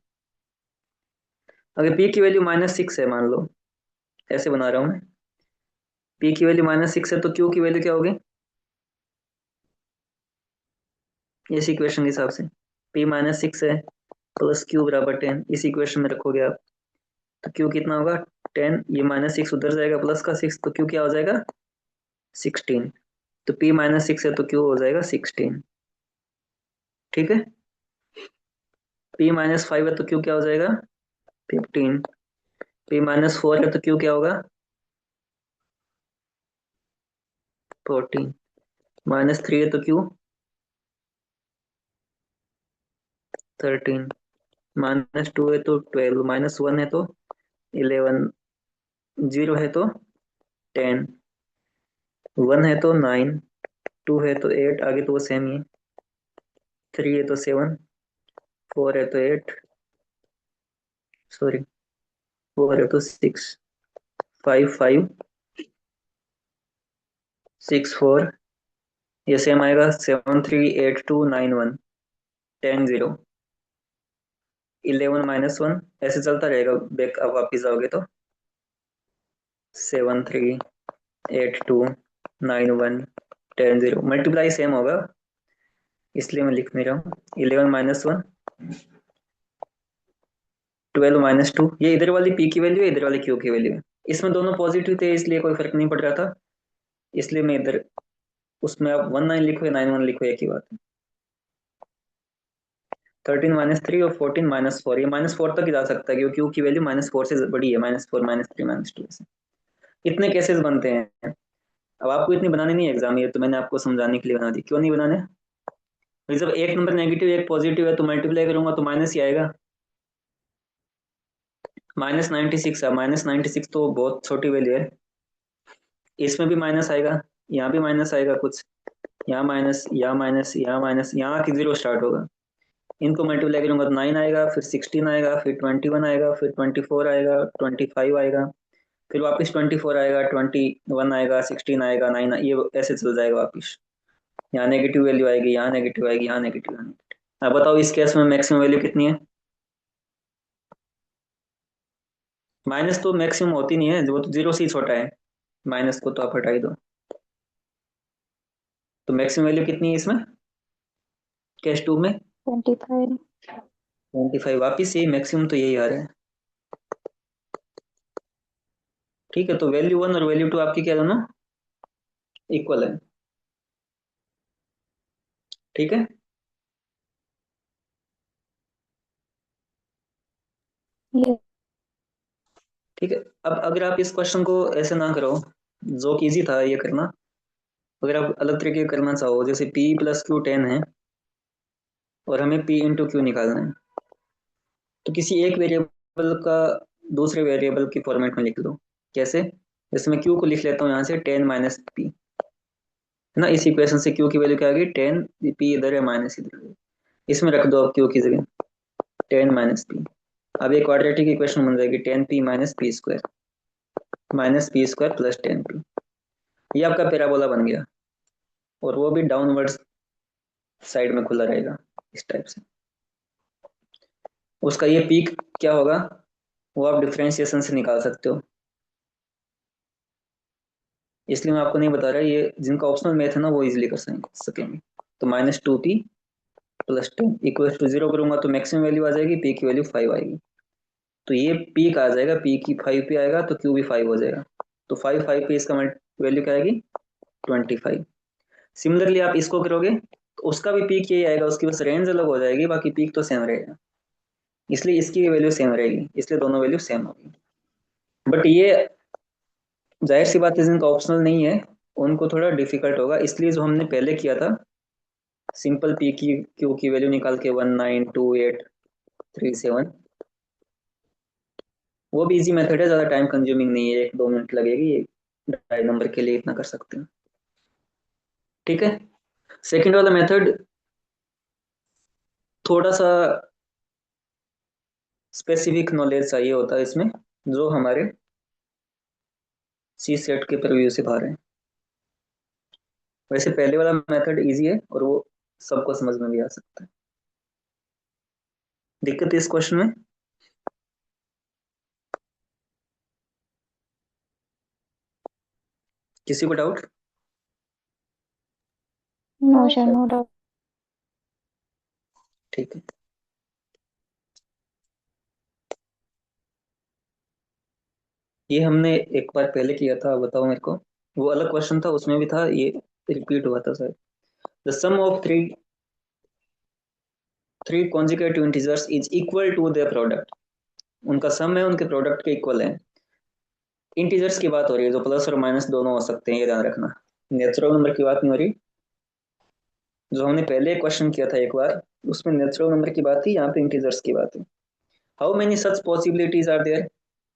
अगर पी की वैल्यू -6 है मान लो, ऐसे बना रहा हूँ मैं, पी की वैल्यू -6 है तो क्यू की वैल्यू क्या होगी, इस इक्वेशन के हिसाब से पी -6 है प्लस क्यू बराबर 10, इस इक्वेशन में रखोगे आप तो क्यू कितना होगा 10, ये -6 उधर जाएगा प्लस का 6, तो क्यू क्या हो जाएगा 16। तो पी -6 है तो क्यू हो जाएगा 16। ठीक है, पी -5 है तो क्यू क्या हो जाएगा 15। पी -4 है तो क्यू क्या होगा 14। -3 है तो क्यू 13। -2 है तो 12, -1 है तो 11, 0 है तो 10, 1 है तो 9, 2 है तो 8, आगे तो वो सेम ही है, 3 है तो 7, 4 है तो 8, सॉरी 4 है तो 6, 5 5 6 4, ये सेम आएगा, 7 3 8 2 9 1 10 0, 11 -1, ऐसे चलता रहेगा, बैक अब वापिस आओगे तो 7 3 8 2 9 1 10 0, मल्टीप्लाई सेम होगा इसलिए मैं लिख नहीं रहा हूँ। 11 -1 12 -2, ये इधर वाली पी की वैल्यू है, इधर वाली क्यू की वैल्यू है, इसमें दोनों पॉजिटिव थे इसलिए कोई फर्क नहीं पड़ रहा था, इसलिए मैं इधर उसमें आप 19 लिखो या 91 लिखो एक ही बात है। 13 -3 और 14 -4, ये -4 तक ही जा सकता है क्योंकि क्यू की वैल्यू -4 से बड़ी है, -4 -3 -2 से। इतने केसेस बनते हैं। अब आपको इतनी बनानी नहीं है एग्जाम, ये तो मैंने आपको समझाने के लिए बना दी, क्यों नहीं बनाने, भाई जब एक नंबर नेगेटिव एक पॉजिटिव है तो मल्टीप्लाई करूंगा तो माइनस ही आएगा। -96 है, -96 तो बहुत छोटी वैल्यू है, इसमें भी माइनस आएगा, यहाँ भी माइनस आएगा कुछ, यहाँ माइनस, यहाँ माइनस, यहाँ माइनस, यहाँ की जीरो स्टार्ट होगा। इनको मल्टीप्लाई करूंगा तो 9 आएगा, फिर 16 आएगा, फिर 21 आएगा, फिर 24 आएगा, 25 आएगा, फिर वापस 24 आएगा, 21 आएगा, 16 आएगा, 9 ये ऐसे चल जाएगा वापस। यहाँ नेगेटिव वैल्यू आएगी, यहाँ नेगेटिव आएगी, यहाँ नेगेटिव, यहाँ नेगेटिव। अब बताओ इस केस में मैक्सिमम वैल्यू कितनी है, माइनस तो मैक्सिमम होती नहीं है, वो तो जीरो से ही छोटा है, माइनस को तो आप हटा ही दो। तो मैक्सिमम वैल्यू कितनी है इसमें, केस टू में 25 25, वापिस यही मैक्सिमम तो यही आ रहा है। ठीक है, तो वैल्यू 1 और वैल्यू 2 आपकी क्या दोनों इक्वल है। ठीक है, ये ठीक है। अब अगर आप इस क्वेश्चन को ऐसे ना करो, जो कि इजी था ये करना, अगर आप अलग तरीके से करना चाहो, जैसे पी प्लस क्यू 10 है और हमें पी इंटू क्यू निकालना है, तो किसी एक वेरिएबल का दूसरे वेरिएबल के फॉर्मेट में लिख लो। कैसे, जैसे मैं क्यू को लिख लेता हूँ यहाँ से 10 माइनस पी, है ना, इस इक्वेशन से क्यू की वैल्यू क्या आ गई 10, पी इधर है माइनस इधर है, इसमें रख दो अब क्यू की जगह 10 माइनस पी। अब एक क्वाड्रेटिक इक्वेशन बन जाएगी 10p minus P square minus P square plus 10p, ये आपका पैराबोला बन गया, और वो भी डाउनवर्ड साइड में खुला रहेगा इस टाइप से। उसका ये पीक क्या होगा वो आप डिफरेंशिएशन से निकाल सकते हो, इसलिए मैं आपको नहीं बता रहा, ये जिनका ऑप्शनल मैथ है ना वो इजिली कर सकेंगे। तो -2p प्लस 10 इक्वल टू 0 करूंगा तो मैक्सिमम वैल्यू आ जाएगी, पी की वैल्यू 5 आएगी, तो ये पीक आ जाएगा, पी की 5 पे आएगा तो क्यू भी 5 हो जाएगा, तो 5 5 पे इसका वैल्यू क्या आएगी 25। सिमिलरली आप इसको करोगे उसका भी पीक यही आएगा, उसकी बस रेंज अलग हो जाएगी, बाकी पीक तो सेम रहेगा। इसलिए इसकी वैल्यू सेम रहेगी, इसलिए दोनों वैल्यू सेम होगी। बट ये जाहिर सी बात है जिनका ऑप्शनल नहीं है उनको थोड़ा डिफिकल्ट होगा, इसलिए जो हमने पहले किया था सिंपल पी की क्यू की वैल्यू निकाल के 192837, वो भी इजी मेथड है, ज्यादा टाइम कंज्यूमिंग नहीं है, 1-2 मिनट लगेगी, ढाई नंबर के लिए इतना कर सकते हैं। ठीक है। सेकंड वाला मेथड थोड़ा सा स्पेसिफिक नॉलेज चाहिए होता है इसमें, जो हमारे सी सेट के प्रीव्यू से बाहर है। वैसे पहले वाला मेथड इजी है और वो सबको समझ में भी आ सकता है। दिक्कत है इस क्वेश्चन में? किसी को doubt? No sir, no doubt. ठीक है। ये हमने एक बार पहले किया था, बताओ मेरे को। वो अलग क्वेश्चन था, उसमें भी था ये, रिपीट हुआ था sir. The sum of three consecutive integers is equal to their product. उनका सम है उनके प्रोडक्ट के इक्वल है। इंटीजर्स की बात हो रही है, जो प्लस और माइनस दोनों हो सकते हैं, ये ध्यान रखना। नेचुरल नंबर की बात नहीं हो रही। जो हमने पहले क्वेश्चन किया था एक बार, उसमें नेचुरल नंबर की बात थी, यहाँ पे इंटीजर्स की बात है। How many such possibilities are there?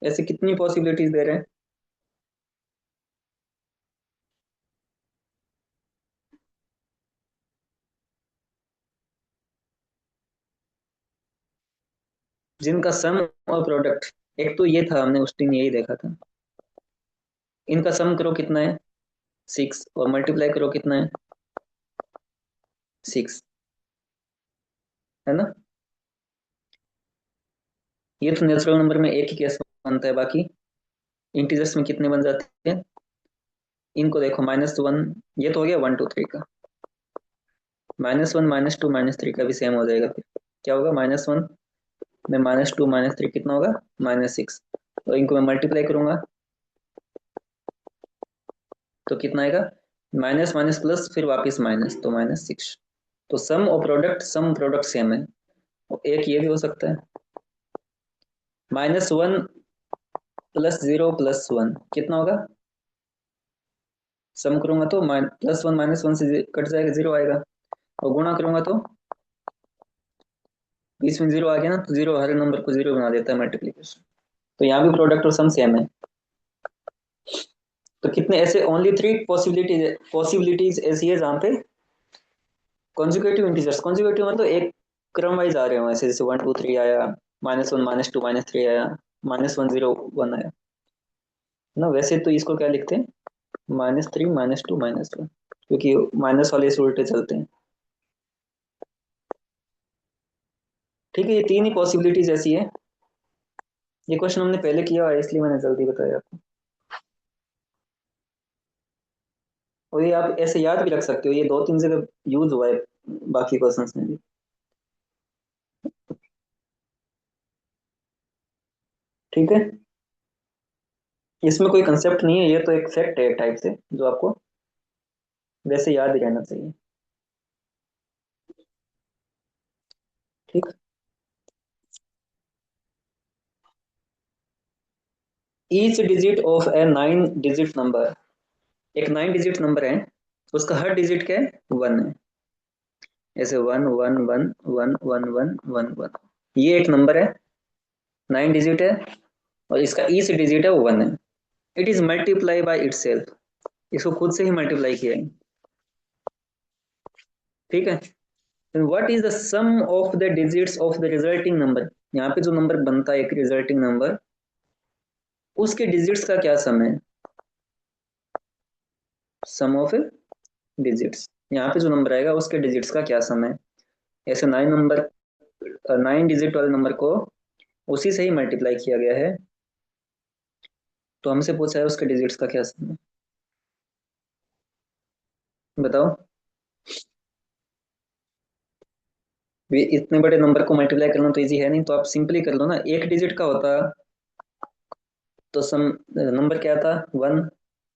ऐसे कितनी पॉसिबिलिटीज दे रहे हैं? जिनका सम और प्रोडक्ट, एक तो ये था, हमने उस दिन यही देखा था। इनका सम करो कितना है? 6, और मल्टीप्लाई करो कितना है? 6, है ना? ये तो नेचुरल नंबर में एक ही केस बनता है, बाकी इंटीजर्स में कितने बन जाते हैं? इनको देखो, -1, ये तो हो गया 1 2 3 का। -1 -2 -3 का भी सेम हो जाएगा, फिर क्या होगा? -1 में -2 -3 कितना होगा? -6। तो इनको मैं मल्टीप्लाई करूंगा तो कितना आएगा? माइनस माइनस प्लस, फिर वापस माइनस, तो -6। तो सम प्रोडक्ट सेम है। और एक ये भी हो सकता है, -1 +0 +1 कितना होगा? सम करूंगा तो +1 -1 से कट जाएगा, 0 आएगा। और गुणा करूंगा तो बीच में 0 आ गया ना, तो 0 हर नंबर को 0 बना देता है मल्टीप्लीकेशन। तो यहाँ भी प्रोडक्ट और सम सेम है। तो कितने ऐसे, ओनली 3 पॉसिबिलिटीज ऐसी है जहाँ पे कॉन्जुगेटिव इंटीजर्स, कॉन्जुगेटिव मतलब एक क्रम वाइज आ रहे हो, ऐसे जैसे 1 2 3 आया, -1 -2 -3 आया, -1 0 1 आया ना। वैसे तो इसको क्या लिखते हैं? -3 -2 -1, क्योंकि माइनस वाले से उल्टे चलते हैं। ठीक है, ये तीन ही पॉसिबिलिटीज ऐसी है। ये क्वेश्चन हमने पहले किया है, इसलिए मैंने जल्दी बताया आपको। और ये आप ऐसे याद भी रख सकते हो, ये 2-3 जगह यूज हुआ है बाकी क्वेश्चंस में भी। ठीक है, इसमें कोई कंसेप्ट नहीं है, ये तो एक फैक्ट है टाइप से, जो आपको वैसे याद ही रहना चाहिए। ठीक। Each digit of A 9 digit number, एक 9 डिजिट नंबर है, उसका हर डिजिट क्या है? 1 है। ऐसे 1 1 1 1 1 1 1, ये एक नंबर है, 9 डिजिट है, और इसका ईच डिजिट है वो 1 है। It is multiply by itself, इसको खुद से ही मल्टीप्लाई किया है। ठीक है। What is the sum of the digits of the resulting number? यहाँ पे जो नंबर बनता है एक रिजल्टिंग नंबर, उसके डिजिट्स का क्या सम है? सम ऑफ डिजिट्स, यहाँ पे जो नंबर आएगा उसके डिजिट्स का क्या सम है? ऐसे 9 डिजिट वाले नंबर को उसी से ही मल्टीप्लाई किया गया है, तो हमसे पूछा है उसके डिजिट्स का क्या सम है। बताओ। ये इतने बड़े नंबर को मल्टीप्लाई करना तो इजी है नहीं, तो आप सिंपली कर लो ना। एक डिजिट का होता तो सम, नंबर क्या था? 1,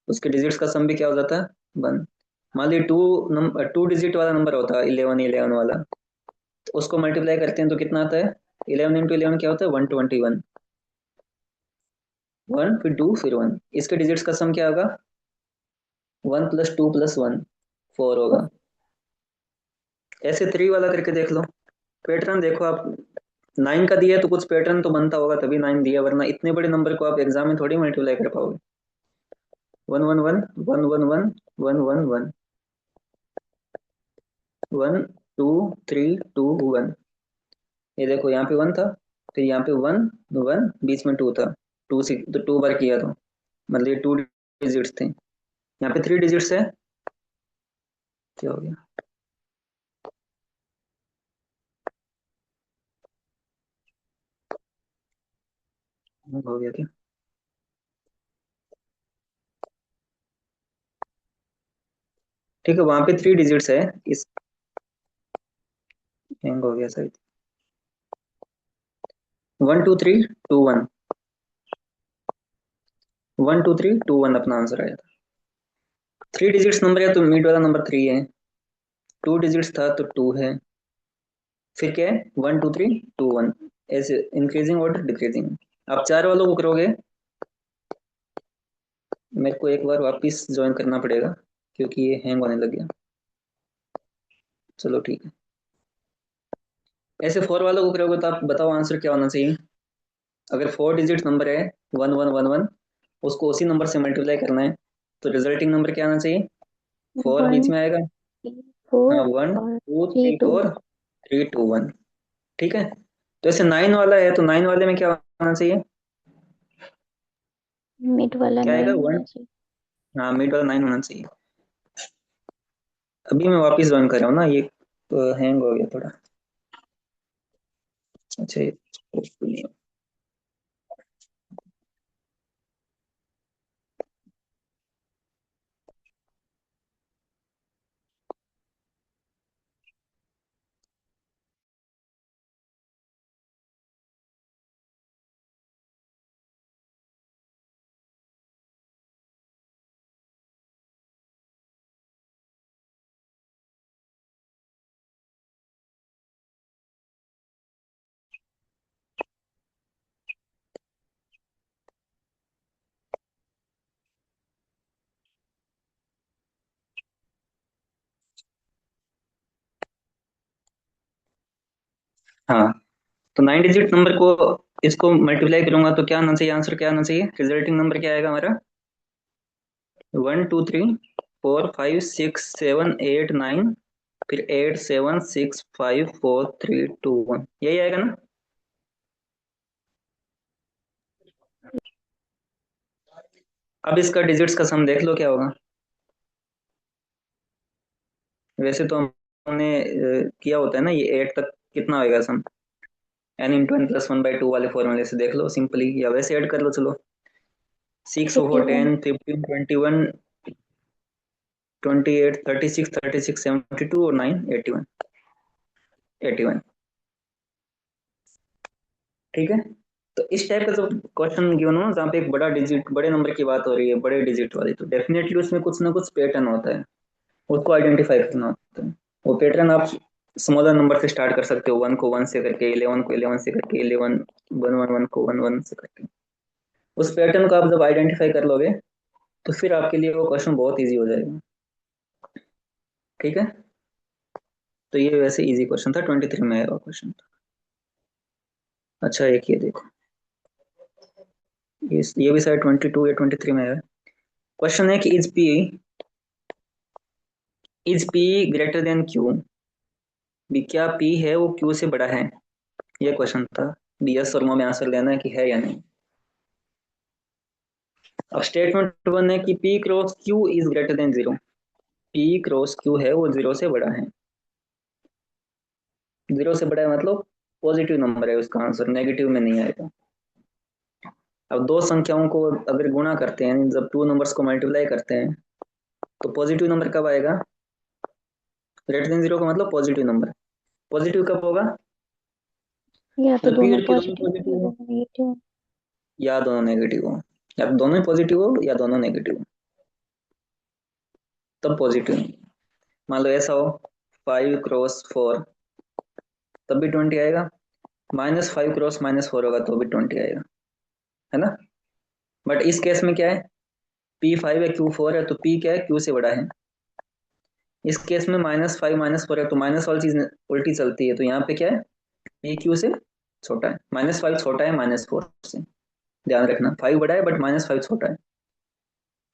उसके डिजिट्स का सम भी क्या हो जाता? 1। मान ली टू डिजिट वाला नंबर होता है, 11 वाला, तो उसको मल्टीप्लाई करते हैं तो कितना आता है? 11 × 11 क्या होता है? 121। 1 फिर 2 फिर 1, इसके डिजिट्स का सम क्या होगा? 1 + 2 + 1 4 होगा। ऐसे 3 वाला करके देख लो, पैटर्न देखो आप। 9 का दिया है तो कुछ पैटर्न तो बनता होगा तभी 9 दिया, वरना इतने बड़े नंबर को आप एग्जाम में थोड़ी मल्टीप्लाई कर पाओगे। 111 111 111 1 2 3 2 1। ये देखो यहाँ पे 1 था, फिर यहाँ पे 1 1, बीच में 2 था। 2 से तो 2 बार किया तो मतलब ये 2 डिजिट्स थे, यहाँ पे 3 डिजिट्स है। क्या हो गया? हो गया क्या? ठीक है, वहां पे 3 डिजिट्स है। इस हैंग हो गया शायद। 1 2 3 2 1, 1 2 3 2 1 अपना आंसर आया था। 3 डिजिट्स नंबर है तो मिड वाला नंबर 3 है, 2 डिजिट्स था तो 2 है, फिर क्या है? 1 2 3 2 1, ऐसे इंक्रीजिंग ऑर्डर डिक्रीजिंग। आप 4 वालों को करोगे, मेरे को एक बार वापस ज्वाइन करना पड़ेगा क्योंकि ये हैंग होने लग गया। चलो ठीक है। ऐसे 4 वालों को करोगे तो आप बताओ आंसर क्या होना चाहिए? अगर 4 डिजिट नंबर है 1111, उसको उसी नंबर से मल्टीप्लाई करना है, तो रिजल्टिंग नंबर क्या आना चाहिए? 4 बीच 1 में आएगा। 3 हाँ, 4 वन और टू 3 थ्री 2। फोर 3 2 1। ठीक है, तो ऐसे 9 वाला है तो 9 वाले में क्या आना चाहिए? मिड वाला क्या आएगा? 9 वन। होना चाहिए। हाँ, मिड वाला 9 होना चाहिए। अभी मैं वापस ज्वाइन कर रहा हूँ ना, ये तो हैंग हो गया थोड़ा। अच्छा, ये हाँ, तो 9 डिजिट नंबर को इसको मल्टीप्लाई करूंगा तो क्या आना चाहिए? आंसर क्या आना चाहिए? रिजल्टिंग नंबर क्या आएगा हमारा? 1 2 3 4 5 6 7 8 9, फिर 8 7 6 5 4 3 2 1, यही आएगा ना? अब इसका डिजिट्स का सम देख लो क्या होगा। वैसे तो हमने किया होता है ना, ये 8 तक कितना होएगा सम? n × n + 1/2 वाले फॉर्मूले से देख लो सिंपली, या वैसे ऐड कर लो चलो। 6 4 81। 10 15 21 28 36 72 और 9 81 81। ठीक है, तो इस टाइप का जो क्वेश्चन गिवन हो ना, जहाँ पे एक बड़ा डिजिट, बड़े नंबर की बात हो रही है, बड़े डिजिट वाली, तो डेफिनेटली उसमें कुछ ना कुछ पैटर्न होता है, उसको आइडेंटिफाई करना होता है। वो पैटर्न आप स्मॉलर नंबर से स्टार्ट कर सकते हो, 1 को 1 से करके, 11 को 11 से करके, 11 1 1 1 को 1 1 से करके। उस पैटर्न को आप जब आइडेंटिफाई कर लोगे तो फिर आपके लिए वो क्वेश्चन बहुत ईजी हो जाएगा। ठीक है, तो ये वैसे इजी क्वेश्चन था, 23 में आया हुआ क्वेश्चन था। अच्छा, एक ये देखो, ये भी शायद 22 या 23 में है। क्वेश्चन है कि is P greater than Q, भी क्या पी है वो क्यू से बड़ा है? ये क्वेश्चन था। बी यस और नो में आंसर देना है कि है या नहीं। अब स्टेटमेंट वन है कि P cross Q is greater than 0। P cross Q है वो 0 से बड़ा है। 0 से बड़ा है मतलब पॉजिटिव नंबर है, उसका आंसर नेगेटिव में नहीं आएगा। अब दो संख्याओं को अगर गुणा करते हैं, जब टू नंबर्स को मल्टीप्लाई करते हैं, तो पॉजिटिव नंबर कब आएगा? ग्रेटर देन 0 का मतलब पॉजिटिव नंबर। पॉजिटिव कब होगा? या तो जब पी दोनों और क्यू दोनों पॉजिटिव या पॉजिटिव हो, दोनों नेगेटिव। या दोनों नेगेटिव हो, या दोनों ही पॉजिटिव हो या दोनों नेगेटिव हो, तब पॉजिटिव। मान लो ऐसा हो 5 क्रॉस 4, तब भी 20 आएगा। -5 क्रॉस -4 होगा तो भी 20 आएगा, है ना। बट इस केस में क्या है, P5 है Q4 है, तो P क्या है, Q से बड़ा है। इस केस में -5 -4 है, तो माइनस वाली चीज उल्टी चलती है, तो यहाँ पे क्या है, P Q से छोटा है। -5 छोटा है -4 से, ध्यान रखना 5 बड़ा है बट -5 छोटा है,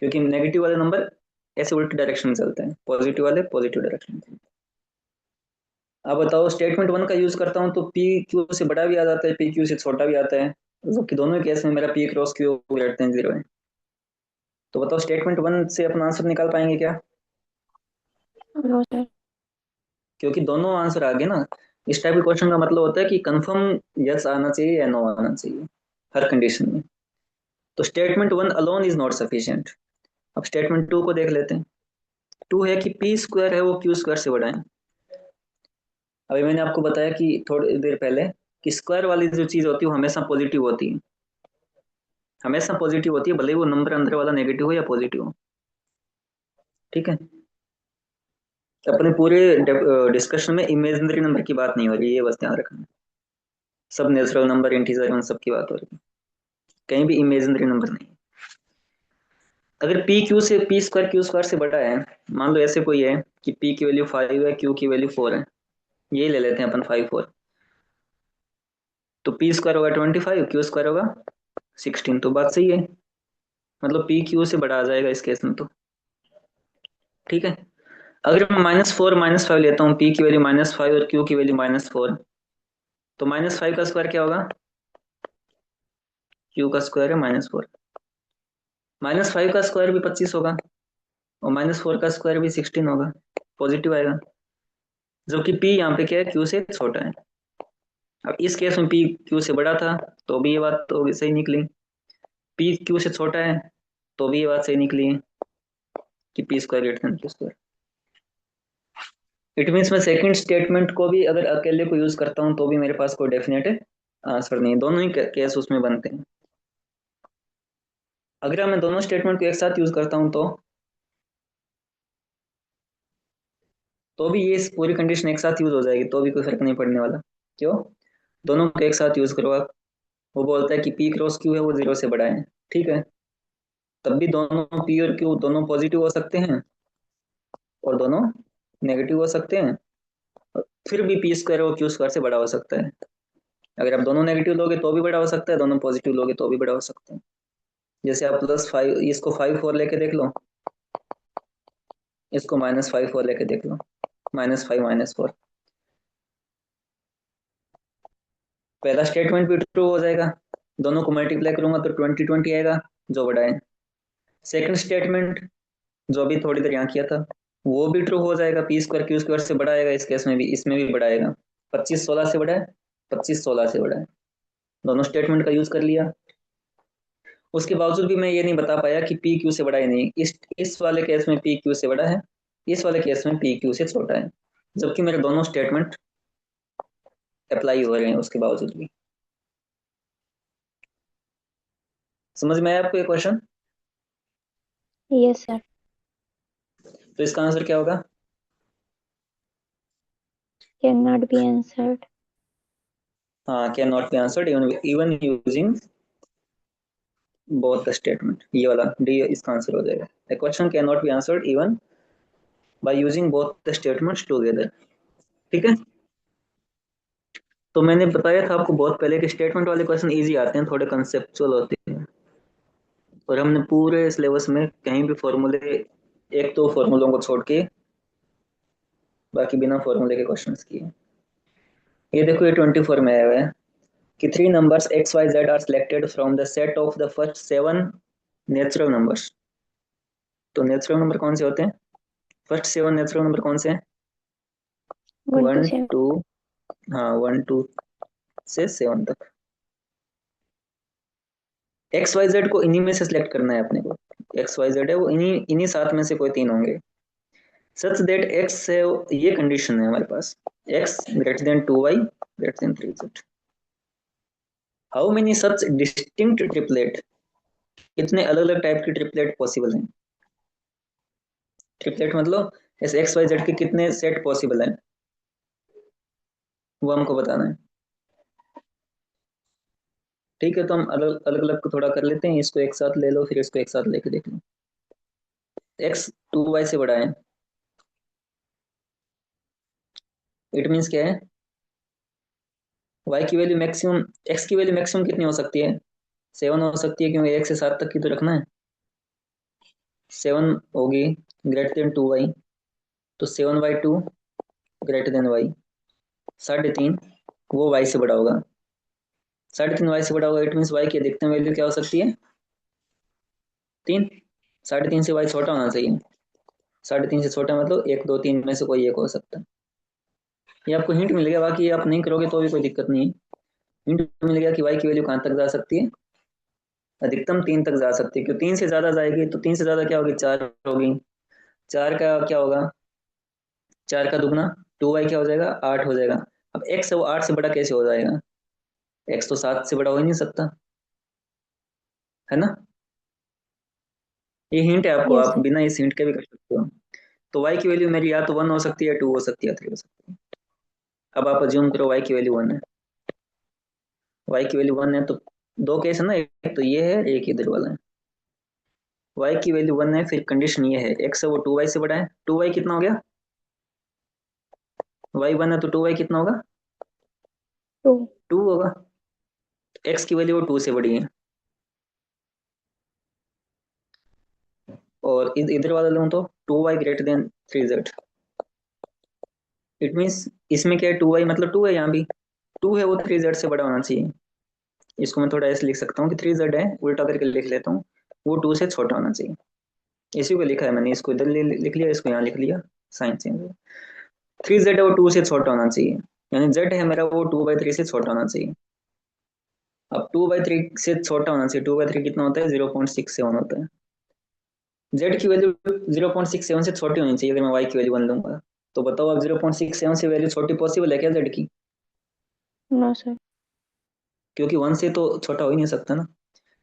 क्योंकि नेगेटिव वाले नंबर ऐसे उल्टे डायरेक्शन में चलते हैं, पॉजिटिव वाले पॉजिटिव डायरेक्शन में। अब बताओ, स्टेटमेंट 1 का यूज करता हूँ तो पी क्यू से बड़ा भी आ जाता है, पी क्यू से छोटा भी आता है, जबकि दोनों ही केस में मेरा P cross Q greater then 0 है। तो बताओ स्टेटमेंट 1 से अपना आंसर निकाल पाएंगे क्या? No sir. क्योंकि दोनों आंसर आ गए ना। इस टाइप के क्वेश्चन का मतलब होता है कि कंफर्म यस आना चाहिए या नो आना चाहिए हर कंडीशन में। तो statement 1 alone is not sufficient. अब स्टेटमेंट 2 को देख लेते हैं। 2 है कि पी स्क्वायर है वो क्यू स्क्वायर से बड़ा है। अभी मैंने आपको बताया कि थोड़ी देर पहले कि स्क्वायर वाली जो चीज होती है वो हमेशा पॉजिटिव होती है, हमेशा पॉजिटिव होती है, भले ही वो नंबर अंदर वाला नेगेटिव हो या पॉजिटिव हो। ठीक है, अपने पूरे डिस्कशन में इमेजिनरी नंबर की बात नहीं हो रही है, ये बस ध्यान रखना। सब नेचुरल नंबर इंटीजर उन सब की बात हो रही है, कहीं भी इमेजिनरी नंबर नहीं। अगर पी स्क्वायर से बड़ा है, मान लो ऐसे कोई है कि पी की वैल्यू 5 है, क्यू की वैल्यू 4 है, ये ले लेते हैं अपन 5 4। तो पी स्क्वायर होगा 25, क्यू स्क्वायर होगा 16, तो बात सही है, मतलब पी क्यू से बड़ा आ जाएगा इस केस में तो। ठीक है, अगर मैं -4 -5 लेता हूँ, पी की वैल्यू -5 और क्यू की वैल्यू -4, तो -5 का स्क्वायर क्या होगा, क्यू का स्क्वायर है -4। -5 का स्क्वायर भी 25 होगा, और -4 का स्क्वायर भी 16 होगा, पॉजिटिव आएगा, जबकि पी यहाँ पे क्या है, क्यू से छोटा है। अब इस केस में पी क्यू से बड़ा था, तो भी ये बात तो सही निकली। पी क्यू से छोटा है, तो भी ये बात सही निकली है कि P square greater than Q square. It means मैं सेकंड स्टेटमेंट को भी अगर अकेले को यूज करता हूँ तो भी मेरे पास कोई डेफिनेट आंसर नहीं है, दोनों ही केस उसमें बनते हैं। अगर मैं दोनों स्टेटमेंट को एक साथ यूज करता हूँ तो भी ये पूरी कंडीशन एक साथ यूज हो जाएगी, तो भी कोई फर्क नहीं पड़ने वाला। क्यों? दोनों को एक साथ यूज करो आप। वो बोलता है कि पी क्रॉस क्यू है वो 0 से बड़ा है, ठीक है, तब भी दोनों पी और क्यू दोनों पॉजिटिव हो सकते हैं और दोनों नेगेटिव हो सकते हैं, फिर भी पी स्क्वायर और क्यू स्क्वायर से बड़ा हो सकता है। अगर आप दोनों नेगेटिव लोगे तो भी बड़ा हो सकता है, दोनों पॉजिटिव लोगे तो भी बड़ा हो सकता है। जैसे आप +5 इसको 5 4 लेके देख लो, इसको -5 4 लेके देख लो, -5 -4, पहला स्टेटमेंट भी ट्रू हो जाएगा, दोनों को मल्टीप्लाई करूंगा तो 20 आएगा, जो बड़ा है। सेकंड स्टेटमेंट जो अभी थोड़ी देर यहाँ किया था, वो भी ट्रू हो जाएगा, पी स्क्वायर क्यू स्क्वायर से बड़ा आएगा, इस केस में भी, इसमें भी बड़ा आएगा। 25 16 से बड़ा है, 25 16 से बड़ा है, दोनों स्टेटमेंट का यूज कर लिया। उसके बावजूद भी मैं ये नहीं बता पाया कि पी क्यू से बड़ा है नहीं, इस वाले केस में पी क्यू से बड़ा है, इस वाले केस में पी क्यू से छोटा है, जबकि मेरे दोनों स्टेटमेंट अप्लाई हो रहे हैं उसके बावजूद भी। समझ में आया आपको ये क्वेश्चन? Yes sir. तो इसका आंसर क्या होगा? Can not be answered. हाँ, can not be answered even using both the statement, ये वाला डी इसका आंसर हो जाएगा। The question can not be answered even by using both the statements together. ठीक है, तो मैंने बताया था आपको बहुत पहले कि स्टेटमेंट वाले क्वेश्चन इजी आते हैं, थोड़े कंसेप्चुअल होते हैं, और हमने पूरे सिलेबस में कहीं भी फॉर्मूले, एक दो फॉर्मूलों को छोड़ के बाकी बिना फॉर्मूले के क्वेश्चंस किए। ये देखो, ये 24 में आया हुआ है कि 3 numbers x y z are selected from the set of the first 7 natural numbers. तो नेचुरल नंबर कौन से होते हैं? फर्स्ट 7 नेचुरल नंबर कौन से हैं? 1 to 1 7। 2, हाँ 1 2 से 7 तक। एक्स वाई जेड को इन्हीं में से सिलेक्ट करना है अपने को। एक्स वाई जेड है वो इन्हीं इन्हीं 7 में से कोई 3 होंगे, सच दैट एक्स है, ये कंडीशन है हमारे पास, X greater than 2y greater than 3z। How many such distinct triplet, कितने अलग अलग टाइप की ट्रिपलेट पॉसिबल हैं? ट्रिपलेट मतलब इस एक्स वाई जेड के कितने सेट पॉसिबल है वो हमको बताना है। ठीक है, तो हम अलग अलग अलग को थोड़ा कर लेते हैं, इसको एक साथ ले लो, फिर इसको एक साथ लेके देख लो। एक्स 2y से बड़ा है, इट मीन्स क्या है, y की वैल्यू मैक्सिमम, x की वैल्यू मैक्सिमम कितनी हो सकती है, 7 हो सकती है, क्योंकि 1 से 7 तक की तो रखना है। 7 होगी ग्रेटर देन 2y, तो 7/2 ग्रेटर देन y। 3.5 वो y से बड़ा होगा, 3.5 y से बड़ा होगा, इट मीन्स y की अधिकतम वैल्यू क्या हो सकती है, 3। 3.5 से y छोटा होना चाहिए, 3.5 से छोटा मतलब 1 2 3 में से कोई एक हो सकता है। ये आपको हिंट मिल गया, बाकी ये आप नहीं करोगे तो भी कोई दिक्कत नहीं है। हिंट मिल गया कि y की वैल्यू कहाँ तक जा सकती है, अधिकतम 3 तक जा सकती है, क्योंकि 3 से ज्यादा जाएगी तो 3 से ज्यादा क्या होगी, 4 होगी। 4 का क्या होगा, 4 का दुगना 2y क्या हो जाएगा, 8 हो जाएगा। अब x है वो 8 से बड़ा कैसे हो जाएगा, x तो 7 से बड़ा हो ही नहीं सकता, है ना। ये हिंट है आपको, यस आप सर। बिना इस हिंट के भी कर सकते हो। तो y की वैल्यू मेरी या तो 1 हो सकती है, 2 हो सकती है, 3 हो सकती है। अब आप अज्यूम करो y की वैल्यू 1 है, y की वैल्यू 1 है तो दो केस है ना, एक तो ये है, एक इधर वाला है। y की वैल्यू 1 है, फिर कंडीशन ये है, x है वो 2y से बड़ा है, 2y कितना हो गया, y 1 है तो 2y कितना होगा, 2। 2 होगा। x की वैल्यू वो 2 से बड़ी है। और इधर वाला लूँ तो 2y greater than 3z, it means इसमें क्या है, 2y मतलब 2 है, यहाँ भी 2 है वो 3z से बड़ा होना चाहिए। इसको मैं थोड़ा ऐसे लिख सकता हूँ कि 3z है, उल्टा करके लिख लेता हूँ, वो 2 से छोटा होना चाहिए। इसी को लिखा है मैंने, इसको इधर लिख लिया, इसको यहाँ लिख लिया, साइन चेंज। 3z है वो 2 से छोटा होना चाहिए, यानी z है मेरा वो 2/3 से छोटा होना चाहिए। अब 2/3 से छोटा होना चाहिए, 2/3 कितना होता है, 0.67 होता है। z की वैल्यू 0.67 से छोटी होनी चाहिए, अगर मैं y की वैल्यू 1 लूंगा। तो बताओ अब 0.67 से वैल्यू छोटी पॉसिबल है क्या z की, नो सर। क्योंकि 1 से तो छोटा हो ही नहीं सकता ना।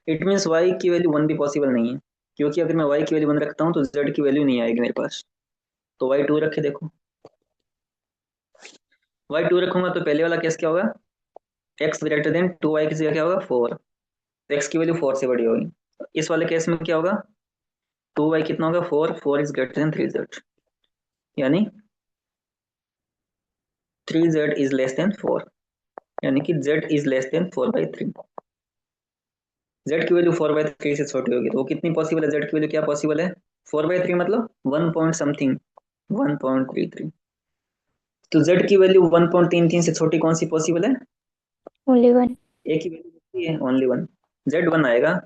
इट मीन्स y की वैल्यू 1 भी पॉसिबल नहीं है, क्योंकि अगर मैं y की वैल्यू 1 रखता हूँ तो z की वैल्यू नहीं आएगी मेरे पास। तो y 2 रखे देखो, y 2 रखूंगा तो पहले वाला केस क्या होगा, x ग्रेटर देन 2y की जगह क्या होगा, 4, x की वैल्यू 4 से बड़ी होगी। इस वाले केस में क्या होगा, 2y कितना होगा, 4, 4 इज ग्रेटर देन 3z, यानी 3z इज लेस देन 4, यानी कि z is less then 4/3। z की वैल्यू 4/3 से छोटी होगी, तो वो कितनी पॉसिबल है, z की वैल्यू क्या पॉसिबल है, 4/3 मतलब 1 पॉइंट समथिंग, 1.33। तो z की वैल्यू 1.33 से छोटी कौन सी पॉसिबल है, ओनली 1। एक ही वैल्यू बचती है, ओनली वन, z 1 आएगा।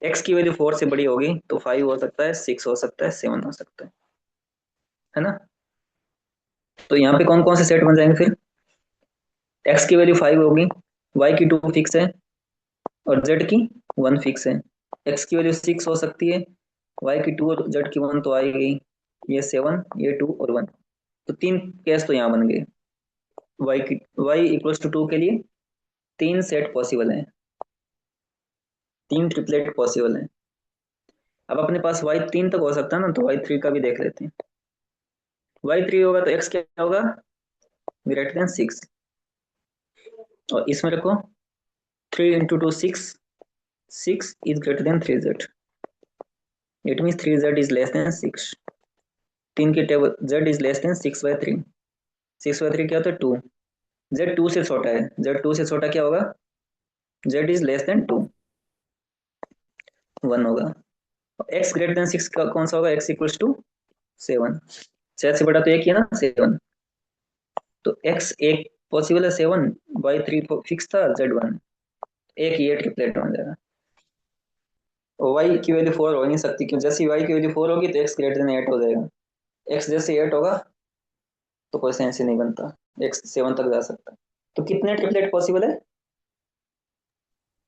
x की वैल्यू 4 से बड़ी होगी तो 5 हो सकता है, 6 हो सकता है, 7 हो सकता है ना। तो यहाँ पे कौन कौन से सेट बन जाएंगे फिर, x की वैल्यू 5 होगी, y की 2 फिक्स है, और z की 1 फिक्स है। x की वैल्यू 6 हो सकती है, y की 2 और z की 1 तो आई गई, ये 7, ये 2 और 1। तो तीन केस तो यहाँ बन गए, y की y इक्वल्स टू 2 के लिए तीन सेट पॉसिबल है, तीन ट्रिपलेट पॉसिबल है। अब अपने पास y 3 तक हो सकता है ना, तो y 3 का भी देख लेते हैं। y 3 होगा तो x क्या होगा, ग्रेटर देन 6, और इसमें रखो 3 into 2 6, 6 is greater than 3z, it mean 3z is less then 6। तीन की table z is less then 6/3, 6/3 क्या होता है, 2। z 2 से छोटा है, z 2 से छोटा क्या होगा, z इज लेस देन 2, 1 होगा। x ग्रेटर देन 6 का कौन सा होगा, x इक्वल्स टू 7, 7 से बड़ा तो एक ही है ना, 7। तो x एक पॉसिबल है, 7, y 3 फिक्स था, z 1, एक ये ट्रिपलेट बन जाएगा। और y की वैल्यू 4 हो नहीं सकती, क्यों, जैसे y की वैल्यू 4 होगी तो x ग्रेटर देन 8 हो जाएगा, x जैसे 8 होगा तो कोई सेंस ही नहीं बनता, x 7 तक जा सकता है। तो कितने ट्रिपलेट पॉसिबल है,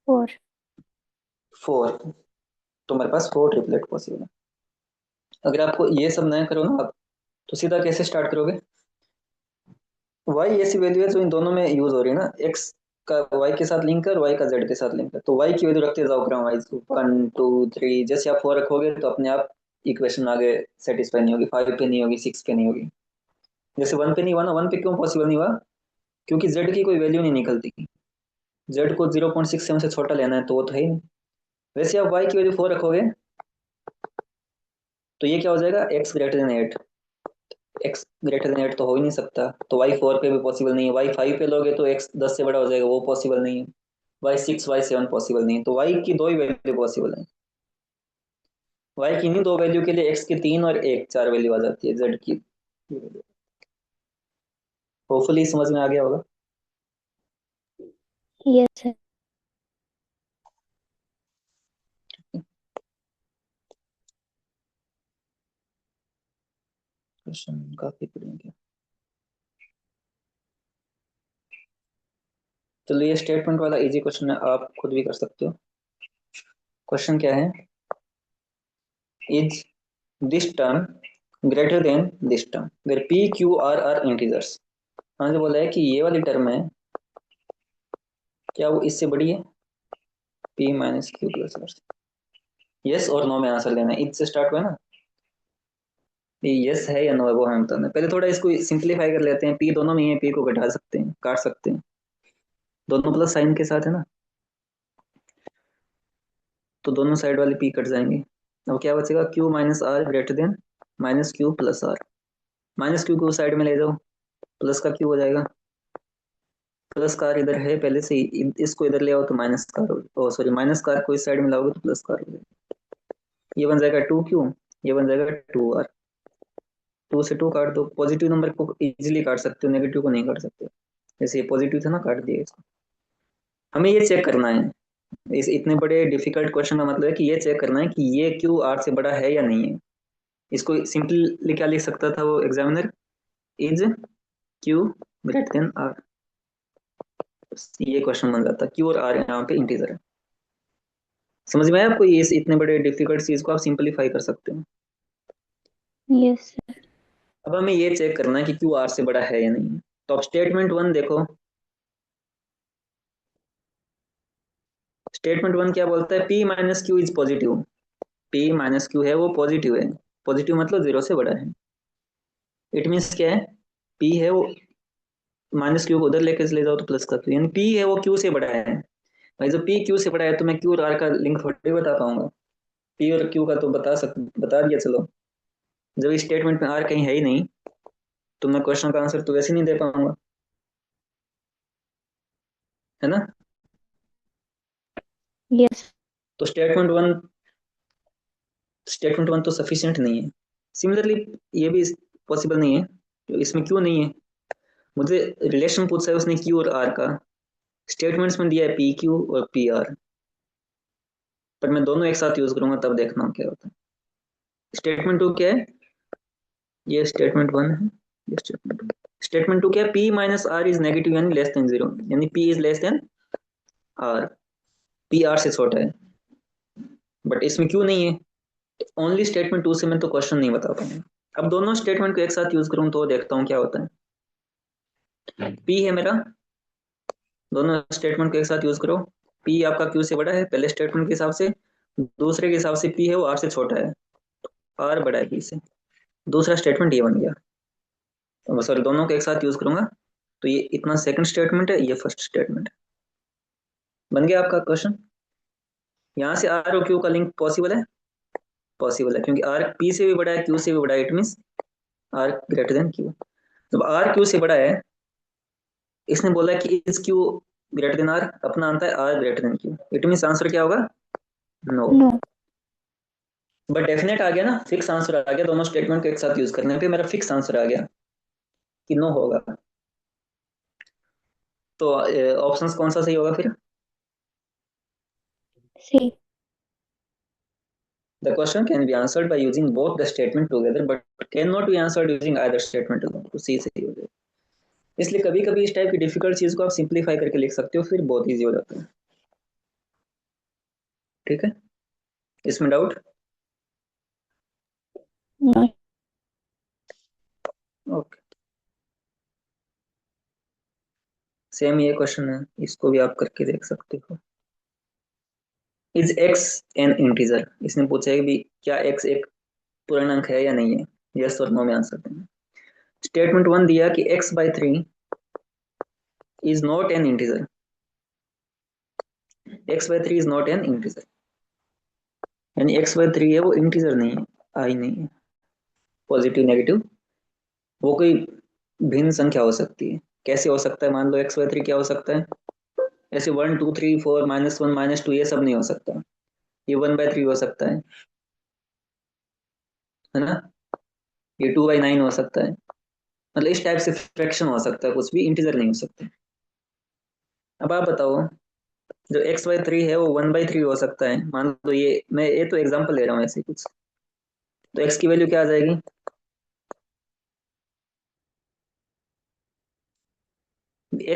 4। 4। तो मेरे पास 4 ट्रिपलेट पॉसिबल है। अगर आपको ये सब नया करो ना आप, तो सीधा कैसे स्टार्ट करोगे, y ऐसी वैल्यू है जो इन दोनों में यूज हो रही है ना, x का y के साथ लिंक है और y का z के साथ लिंक है, तो y की वैल्यू रखते जाओ ग्राम वाइज, 1 2 3, जैसे आप 4 रखोगे तो अपने आप इक्वेशन आगे सेटिस्फाई नहीं होगी, 5 पे नहीं होगी, 6 पे नहीं होगी। जैसे 1 पे नहीं हुआ ना, 1 पे क्यों पॉसिबल नहीं हुआ? क्योंकि जेड की कोई वैल्यू नहीं निकलती। जेड को 0.67 से छोटा लेना है तो वो तो है ही नहीं। वैसे आप वाई की वैल्यू 4 रखोगे तो ये क्या हो जाएगा, x greater then 8। X greater then 8 तो हो ही नहीं सकता, तो वाई 4 पे भी पॉसिबल नहीं है। वाई 5 पे लोगे तो एक्स 10 से बड़ा हो जाएगा, वो पॉसिबल नहीं है। वाई 6 वाई 7 पॉसिबल नहीं है, तो वाई की दो ही वैल्यू पॉसिबल है। वाई की इन्हीं दो वैल्यू के लिए एक्स की 3 और 1 4 वैल्यू आ जाती है जेड की। होपफुली समझ में आ गया होगा। Yes sir. क्वेश्चन काफी पढ़ेंगे। चलो ये स्टेटमेंट वाला इजी क्वेश्चन है, आप खुद भी कर सकते हो। क्वेश्चन क्या है, is this term greater than this term where P Q are integers. हाँ जो बोला है कि ये वाली टर्म है, क्या वो इससे बड़ी है, P minus Q plus R. Yes और नो में आंसर देना है, इज से स्टार्ट हुआ है ना, ये यस है या नो है वो हमें बताना है। पहले थोड़ा इसको सिंप्लीफाई कर लेते हैं, पी दोनों में ही है, पी को घटा सकते हैं, काट सकते हैं, दोनों प्लस साइन के साथ है ना, तो दोनों साइड वाले पी कट जाएंगे। अब क्या बचेगा, Q minus R greater than minus Q plus R. Minus Q को साइड में ले जाओ, प्लस का क्यू हो जाएगा। प्लस कार इधर है पहले से ही, इसको इधर ले आओ तो माइनस कार हो, सॉरी माइनस कार को इस साइड में लाओगे तो प्लस कार हो जाएगा। ये बन जाएगा 2 क्यू, ये बन जाएगा 2 आर। 2 से 2 काट दो, पॉजिटिव नंबर को इजीली काट सकते हो, नेगेटिव को नहीं काट सकते। जैसे ये पॉजिटिव था ना, काट दिया इसको। हमें ये चेक करना है, इस इतने बड़े डिफिकल्ट क्वेश्चन का मतलब है कि ये चेक करना है कि ये क्यू आर से बड़ा है या नहीं है। इसको सिंपली क्या लिख सकता था वो examiner, is Q greater than R. ये क्वेश्चन बन जाता, क्यू और आर यहाँ पे इंटीजर है। समझ में आया आपको, ये इस इतने बड़े डिफिकल्ट चीज को आप सिंपलीफाई कर सकते हो। Yes sir. अब हमें ये चेक करना है कि क्यू आर से बड़ा है या नहीं। तो अब स्टेटमेंट वन देखो, स्टेटमेंट वन क्या बोलता है, P minus Q is positive. P minus Q है वो पॉजिटिव है, पॉजिटिव मतलब जीरो से बड़ा है। इट मीन्स क्या है, पी है वो, माइनस क्यू को उधर लेके ले जाओ तो प्लस का क्यू, यानी पी है वो क्यू से बड़ा है। भाई जो पी क्यू से बड़ा है तो मैं क्यू और आर का लिंक थोड़ी बता पाऊंगा, पी और क्यू का तो बता दिया चलो। जब इस स्टेटमेंट में आर कहीं है ही नहीं तो मैं क्वेश्चन का आंसर तो वैसे नहीं दे पाऊंगा, है ना। यस। तो स्टेटमेंट वन तो सफिशिएंट नहीं है। सिमिलरली ये भी पॉसिबल नहीं है, तो इसमें क्यों नहीं है। मुझे रिलेशन पूछा है उसने क्यू और आर का, स्टेटमेंट्स में दिया है पी क्यू और पी आर, पर मैं दोनों एक साथ यूज करूंगा तब देखना क्या होता है। स्टेटमेंट टू क्या है, ये स्टेटमेंट वन है, ये स्टेटमेंट टू। स्टेटमेंट टू क्या है, P minus R is negative यानी लेस देन जीरो, यानी P is less than R, P R से छोटा है। बट इसमें क्यों नहीं है, ओनली स्टेटमेंट टू से मैं तो क्वेश्चन नहीं बता पाऊंगा। अब दोनों स्टेटमेंट को एक साथ यूज करूँ तो देखता हूँ क्या होता है। पी है मेरा, दोनों स्टेटमेंट को एक साथ यूज करो, पी आपका क्यू से बड़ा है पहले स्टेटमेंट के हिसाब से, दूसरे के हिसाब से पी है वो आर से छोटा है, आर बड़ा है पी से। दूसरा स्टेटमेंट ये बन गया, तो सॉरी दोनों को एक साथ यूज करूंगा तो ये इतना सेकंड स्टेटमेंट है, ये फर्स्ट स्टेटमेंट है। बन गया आपका क्वेश्चन। यहाँ से आर और क्यू का लिंक पॉसिबल है, पॉसिबल है क्योंकि आर पी से भी बड़ा है क्यू से भी बड़ा है, it mean R greater than Q. जब आर क्यू से बड़ा है, इसने बोला कि is Q greater than R, अपना आता है R greater than Q, it mean answer क्या होगा, नो। नो। बट डेफिनेट आ गया ना, फिक्स आंसर आ गया, दोनों स्टेटमेंट को एक साथ यूज करने पे मेरा फिक्स आंसर आ गया कि नो होगा। तो ऑप्शंस कौन सा सही होगा फिर। सी। The question can be answered by using both the statement together but cannot be answered using either statement alone, तो सी सही हो जाएगा। इसलिए कभी कभी इस टाइप की डिफिकल्ट चीज को आप सिंप्लीफाई करके लिख सकते हो, फिर बहुत इजी हो जाता है। ठीक है, इसमें डाउट। नो। ओके, सेम ये क्वेश्चन है, इसको भी आप करके देख सकते हो। इज एक्स एन इंटीजर, इसने पूछा है कि भी क्या एक्स एक पूर्णांक है या नहीं है, यस और नो में आंसर देना। स्टेटमेंट 1 दिया कि x/3 is not an integer, x/3 is not an integer, यानी x/3 है वो इंटीजर नहीं है, आई नहीं है, पॉजिटिव नेगेटिव, वो कोई भिन्न संख्या हो सकती है। कैसे हो सकता है? मान लो x/3 क्या हो सकता है, ऐसे 1 2 3 4 -1 -2 ये सब नहीं हो सकता, ये 1/3 हो सकता है ना, ये 2/9 हो सकता है, मतलब इस टाइप से फ्रैक्शन हो सकता है, कुछ भी इंटीजर नहीं हो सकता। अब आप बताओ, जो x/3 है वो 1/3 हो सकता है, मान लो, ये मैं ये तो एग्जांपल ले रहा हूँ ऐसे कुछ, तो x की वैल्यू क्या आ जाएगी,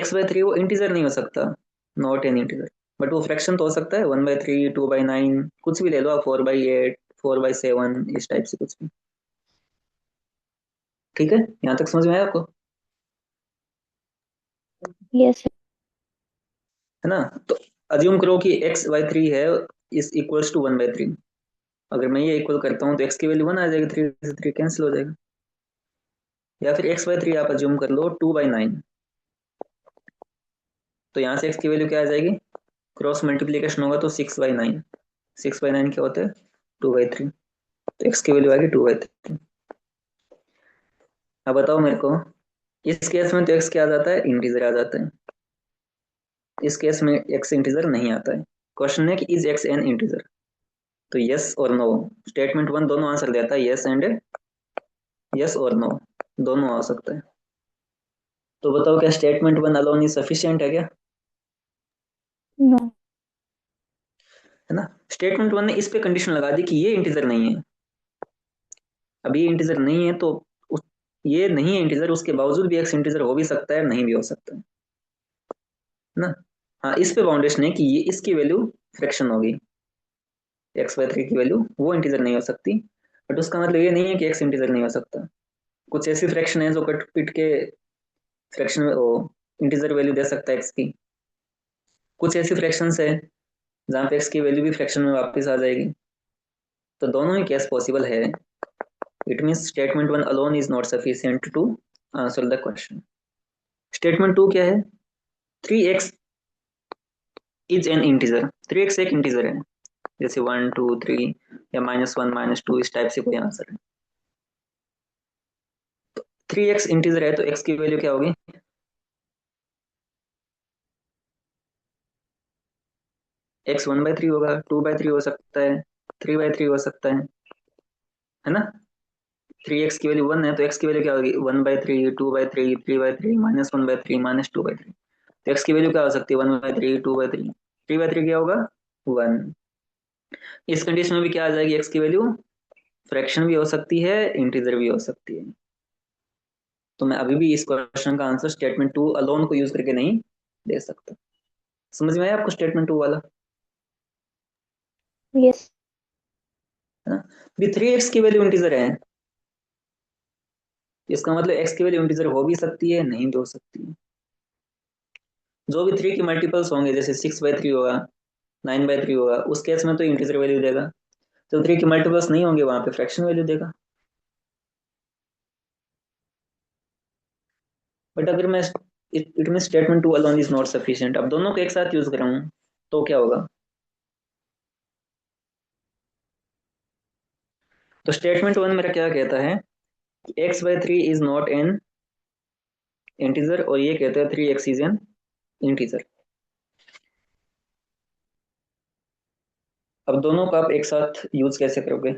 x/3 वो इंटीजर नहीं हो सकता, नॉट एन इंटीजर, बट वो फ्रैक्शन तो हो सकता है, 1/3 2/9 कुछ भी ले लो आप, 4/8 4/7 इस टाइप से कुछ भी। ठीक है, यहाँ तक समझ में आया आपको? Yes sir. है ना? तो अज्यूम करो कि x/3 है इज इक्वल्स टू 1/3, अगर मैं ये इक्वल करता हूँ तो x की वैल्यू 1 आ जाएगी, 3 से 3 कैंसिल हो जाएगा, या फिर x/3 आप अज्यूम कर लो 2/9, तो यहाँ से x की वैल्यू क्या आ जाएगी, क्रॉस मल्टीप्लीकेशन होगा तो 6/9, 6/9 क्या होता है, 2/3, तो x की वैल्यू आ गई 2/3। अब बताओ मेरे को, इस केस में तो x क्या आ जाता है, इंटीजर आ जाता है, इस केस में x इंटीजर नहीं आता है। क्वेश्चन है कि इज x एन इंटीजर, तो यस और नो, स्टेटमेंट 1 दोनों आंसर देता है, यस एंड यस और नो दोनों आ सकता है। तो बताओ क्या स्टेटमेंट 1 अलोन इज सफिशिएंट है क्या? नो। है ना, स्टेटमेंट 1 ने इस पे कंडीशन लगा दी कि ये इंटीजर नहीं है, अब ये इंटीजर नहीं है तो उस, ये नहीं है इंटीजर, उसके बावजूद भी एक्स इंटीजर हो भी सकता है, नहीं भी हो सकता है ना। हाँ, इस पे बाउंडेशन है कि ये इसकी वैल्यू फ्रैक्शन होगी, x/3 की वैल्यू वो इंटीजर नहीं हो सकती, बट उसका मतलब ये नहीं है कि एक्स इंटीजर नहीं हो सकता। कुछ ऐसी फ्रैक्शन है जो कट पिट के फ्रैक्शन में इंटीजर वैल्यू दे सकता है एक्स की, कुछ ऐसी फ्रैक्शंस है जहाँ पे एक्स की वैल्यू भी फ्रैक्शन में वापस आ जाएगी, तो दोनों ही केस पॉसिबल है। It means statement 1 alone is not sufficient to answer the question. Statement 2 क्या है, 3x is an integer, 3x एक इंटीजर है, जैसे 1 2 3 या -1 -2 इस टाइप से कोई आंसर है। 3x इंटीजर है तो x की वैल्यू क्या होगी, x 1/3 होगा, 2/3 हो सकता है, 3/3 हो सकता है ना। 3x की वैल्यू 1 है तो x की वैल्यू क्या होगी, 1/3 2/3 3/3 -1/3 -2/3, तो x की वैल्यू क्या हो सकती है, 1/3 2/3 3/3 क्या होगा, 1। इस कंडीशन में भी क्या आ जाएगी, x की वैल्यू फ्रैक्शन भी हो सकती है, इंटीजर भी हो सकती है। तो मैं अभी भी इस क्वेश्चन का आंसर स्टेटमेंट 2 अलोन को यूज करके नहीं दे सकता। समझ में आया आपको स्टेटमेंट 2 वाला? यस। है ना, भी 3x की वैल्यू इंटीजर है, इसका मतलब x की वैल्यू इंटीजर हो भी सकती है, नहीं भी हो सकती है। जो भी 3 के मल्टीपल्स होंगे, जैसे 6/3 होगा, 9/3 होगा, उस केस में तो इंटीजर वैल्यू देगा, तो 3 के मल्टीपल्स नहीं होंगे वहां पे फ्रैक्शन वैल्यू देगा। बट अगर मैं it mean statement 2 alone is not sufficient, अब दोनों को एक साथ यूज कर रहा हूँ तो क्या होगा, तो स्टेटमेंट 1 मेरा क्या कहता है कि x/3 is not an integer, और ये कहता है 3x इज एन इंटीजर। अब दोनों को आप एक साथ यूज कैसे करोगे,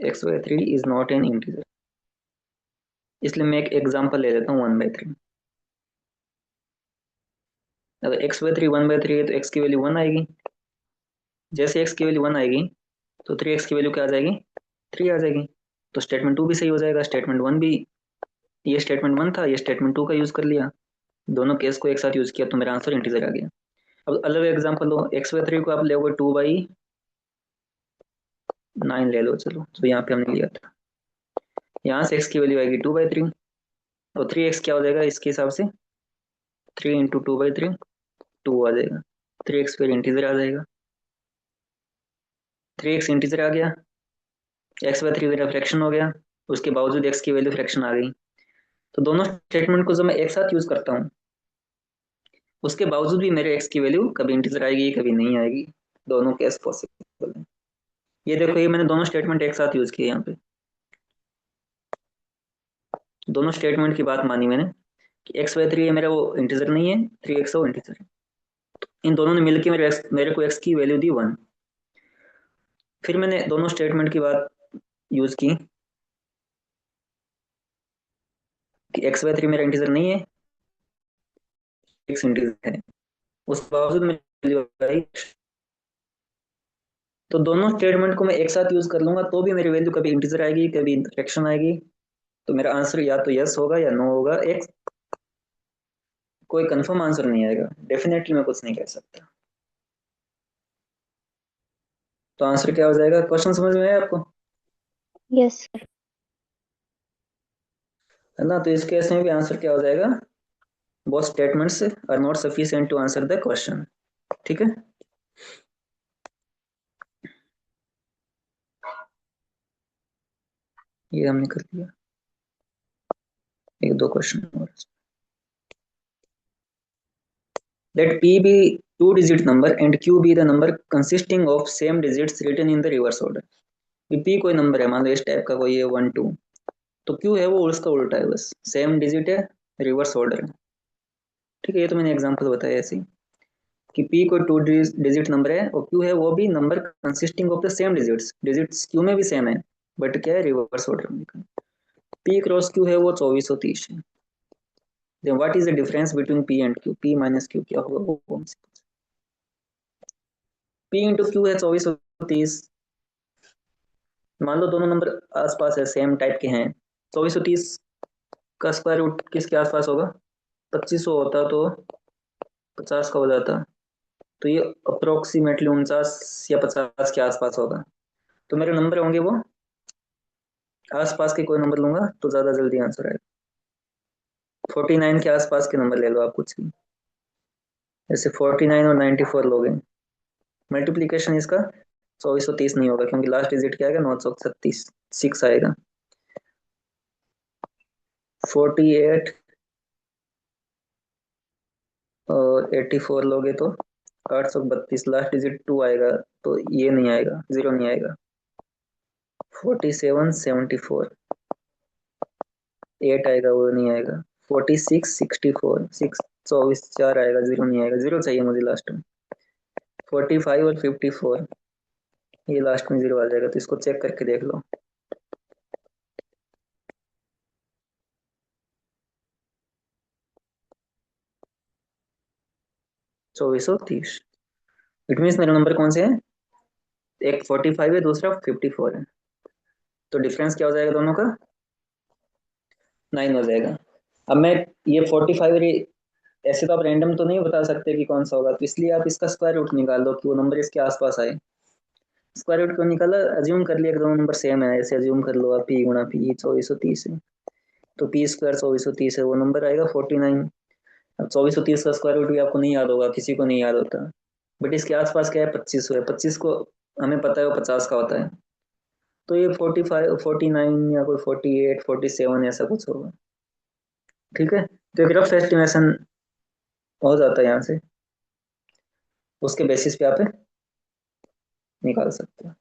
x/3 is not an integer, इसलिए मैं एक एग्जांपल ले लेता हूँ 1/3। अगर x/3 1/3 है तो x की वैल्यू 1 आएगी, जैसे x की वैल्यू 1 आएगी तो 3x की वैल्यू क्या आ जाएगी, 3 आ जाएगी, तो स्टेटमेंट 2 भी सही हो जाएगा, स्टेटमेंट 1 भी, ये स्टेटमेंट 1 था, ये स्टेटमेंट 2 का यूज कर लिया, दोनों केस को एक साथ यूज किया तो मेरा आंसर इंटीजर आ गया। अब अलग एग्जांपल लो, x/3 को आप लोगे 2/9 ले लो, चलो तो यहाँ पे हमने लिया था, यहाँ से x की वैल्यू आएगी 2/3, और 3x क्या हो जाएगा इसके हिसाब से, 3 × 2/3 2 आ जाएगा, 3x फिर इंटीजर आ जाएगा। 3x इंटीजर आ गया, x/3 मेरा फ्रैक्शन हो गया, उसके बावजूद x की वैल्यू फ्रैक्शन आ गई। तो दोनों स्टेटमेंट को जब मैं एक साथ यूज करता हूँ, उसके बावजूद भी मेरे x की वैल्यू कभी इंटीजर आएगी कभी नहीं आएगी, दोनों केस पॉसिबल है। ये देखो, ये मैंने दोनों स्टेटमेंट एक साथ यूज किए यहाँ पे, दोनों स्टेटमेंट की बात मानी मैंने कि x/3 मेरा वो इंटीजर नहीं है, 3x वो इंटीजर है। इन दोनों ने मिलकर मेरे को x की वैल्यू दी 1। फिर मैंने दोनों स्टेटमेंट की बात यूज की कि x/3 मेरा इंटीजर नहीं है, x इंटीजर है, उस बावजूद मेरी वैल्यू आई। तो दोनों स्टेटमेंट को मैं एक साथ यूज कर लूंगा तो भी मेरी वैल्यू कभी इंटीजर आएगी कभी फ्रैक्शन आएगी। तो मेरा आंसर या तो यस होगा या नो होगा, एक कोई कंफर्म आंसर नहीं आएगा, डेफिनेटली मैं कुछ नहीं कह सकता। तो आंसर क्या हो जाएगा, क्वेश्चन समझ में आया आपको? Yes sir. है ना? तो इस केस में भी आंसर क्या हो जाएगा, both statements are not sufficient to answer the question. ठीक है, ये हमने कर दिया। एक दो क्वेश्चन और। Let P be two-digit number and Q be the number consisting of same digits written in the reverse order। P कोई नंबर है, मान लो इस टाइप का कोई है 1 2, तो Q है वो उसका उल्टा है, बस सेम डिजिट है, रिवर्स ऑर्डर है। ठीक है, ये तो मैंने एग्जांपल बताया ऐसे ही कि P कोई टू डिजिट नंबर है और Q है वो भी number consisting of the same digits, digits Q में भी सेम है बट क्या है, रिवर्स ऑर्डर में। P क्रॉस Q है वो 2430 है। Then what is the difference between P and Q? P minus Q क्या होगा वो कौन सी? P इंटू Q है 2430। मान लो दोनों नंबर आसपास है, सेम टाइप के हैं। 2430 का स्क्वायर रूट किसके आसपास होगा, 2500 होता तो 50 का हो जाता, तो ये अप्रोक्सीमेटली 49 या 50 के आसपास होगा। तो मेरे नंबर होंगे वो आसपास के, कोई नंबर लूंगा तो ज्यादा जल्दी आंसर आएगा। 49 के आसपास के नंबर ले लो आप कुछ भी, जैसे 49 और 94 लोगे, मल्टीप्लीकेशन इसका 2430 नहीं होगा क्योंकि लास्ट डिजिट क्या आएगा, 936 6 आएगा। 48 और 84 लोगे तो 832, लास्ट डिजिट 2 आएगा, तो ये नहीं आएगा, जीरो नहीं आएगा। 47 74 8 आएगा, वो नहीं आएगा। 46 64 6 24 4 आएगा, जीरो नहीं आएगा, जीरो चाहिए मुझे लास्ट में। 45 और 54 ये लास्ट में जीरो आ जाएगा, तो इसको चेक करके देख लो। 2430, इट मीन्स मेरे नंबर कौन से हैं, एक 45 है दूसरा 54 है, तो डिफरेंस क्या हो जाएगा दोनों का, 9 हो जाएगा। अब मैं ये 45 ऐसे तो आप रैंडम तो नहीं बता सकते कि कौन सा होगा, तो इसलिए आप इसका स्क्वायर रूट निकाल लो कि वो नंबर इसके आसपास आए। स्क्वायर रूट क्यों निकाला, अज्यूम कर लिया कि दोनों नंबर सेम है, ऐसे अज्यूम कर लो आप, पी गुणा पी 2430 है, तो पी स्क्वायर 2430 है, वो नंबर आएगा 49। अब 2430 का स्क्वायर रूट भी आपको नहीं याद होगा, किसी को नहीं याद होता, बट इसके आसपास क्या है, 2500 है, 25 को हमें पता है वो 50 का होता है, तो ये 45 49 या कोई 48 47 ऐसा कुछ होगा। ठीक है, तो एक रफ एस्टिमेशन हो जाता है यहाँ से, उसके बेसिस पे आप निकाल सकते हो।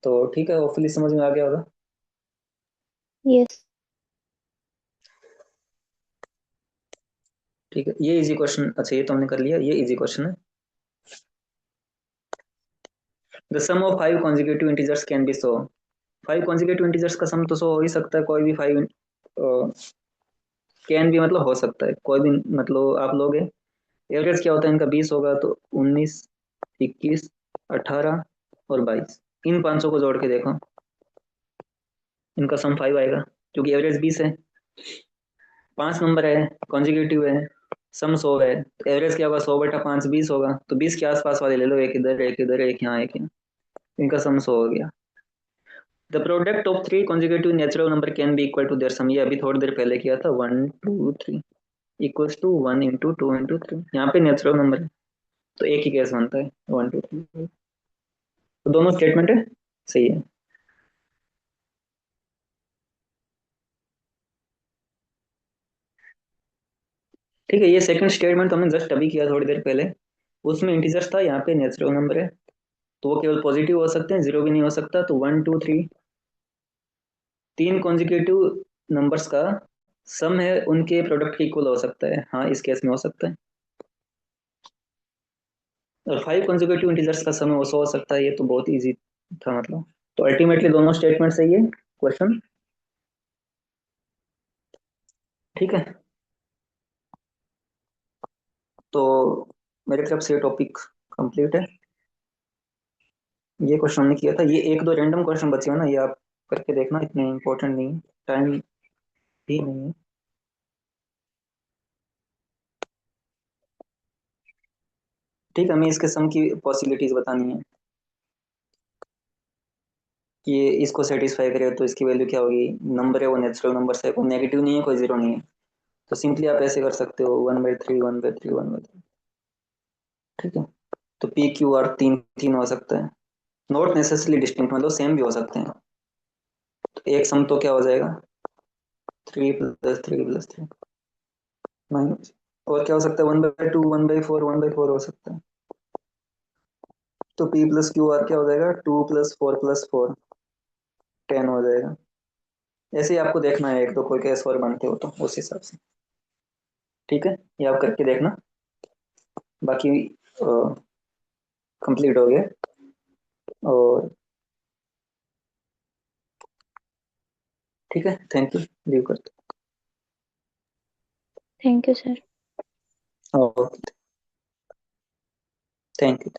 तो ठीक है, होपफुली समझ में आ गया होगा। यस। ठीक है, ये इजी क्वेश्चन, अच्छा ये तो हमने कर लिया, ये इजी क्वेश्चन है। The sum of 5 consecutive integers can be so. 5 consecutive integers का सम तो सो हो ही सकता है, कोई भी 5, कैन भी मतलब हो सकता है कोई भी, मतलब आप लोग एवरेज क्या होता है इनका, 20 होगा तो 19 21 18 और 22, इन पांचों को जोड़ के देखो, इनका सम 5 आएगा क्योंकि एवरेज 20 है, 5 नंबर है, कॉन्जिक्यूटिव है, सम 100 है, तो एवरेज क्या होगा, 100/5 20 होगा, तो 20 के आसपास वाले ले लो, एक इधर एक इधर एक यहाँ एक यहाँ, इनका सम 100 हो गया। The product of three consecutive natural number can be equal to their sum, ये अभी थोड़ी देर पहले किया था, 1 2 3 इक्वल्स टू 1 इंटू 2 इंटू 3, यहाँ पे नेचुरल नंबर है तो एक ही केस बनता है 1 2 3। तो दोनों स्टेटमेंट है सही है। ठीक है, ये सेकंड स्टेटमेंट तो हमने जस्ट अभी किया थोड़ी देर पहले, उसमें इंटीजर्स था, यहाँ पे नेचुरल नंबर है, तो वो केवल पॉजिटिव हो सकते हैं, जीरो भी नहीं हो सकता। तो 1 2 3 तीन कॉन्जिक्यूटिव नंबर्स का सम है, उनके प्रोडक्ट के इक्वल हो सकता है, हाँ इस केस में हो सकता है। और 5 कॉन्जिक्यूटिव इंटीजर्स का सम है वो 100 हो सकता है, ये तो बहुत इजी था मतलब। तो अल्टीमेटली दोनों स्टेटमेंट सही है क्वेश्चन। ठीक है, तो मेरे तरफ से टॉपिक कंप्लीट है। ये क्वेश्चन हमने किया था, ये एक दो रैंडम क्वेश्चन बचे हो ना, ये आप करके देखना, इतने इंपॉर्टेंट नहीं है, टाइम भी नहीं है। ठीक है, हमें इसके सम की पॉसिबिलिटीज बतानी है कि ये इसको सेटिस्फाई करे तो इसकी वैल्यू क्या होगी। नंबर है वो नेचुरल नंबर है, कोई नेगेटिव नहीं है कोई जीरो नहीं है। तो सिंपली आप ऐसे कर सकते हो 1/3 1/3 1/3। ठीक है, तो पी क्यू आर तीन तीन हो सकता है, नॉट नेसेसरली डिस्टिंक्ट, मतलब सेम भी हो सकते हैं। तो एक सम तो क्या हो जाएगा, 3 + 3 + 3 माइनस, और क्या हो सकता है 1/2 1/4 1/4 हो सकता है। तो पी प्लस क्यू आर क्या हो जाएगा, 2 + 4 + 4 10 हो जाएगा। ऐसे ही आपको देखना है, एक दो कोई केस और बनते हो तो उस हिसाब से। ठीक है, ये आप करके देखना, बाकी कंप्लीट हो गया। और ठीक है, थैंक यू, लीव करते Thank you, sir. हैं। Okay, thank you.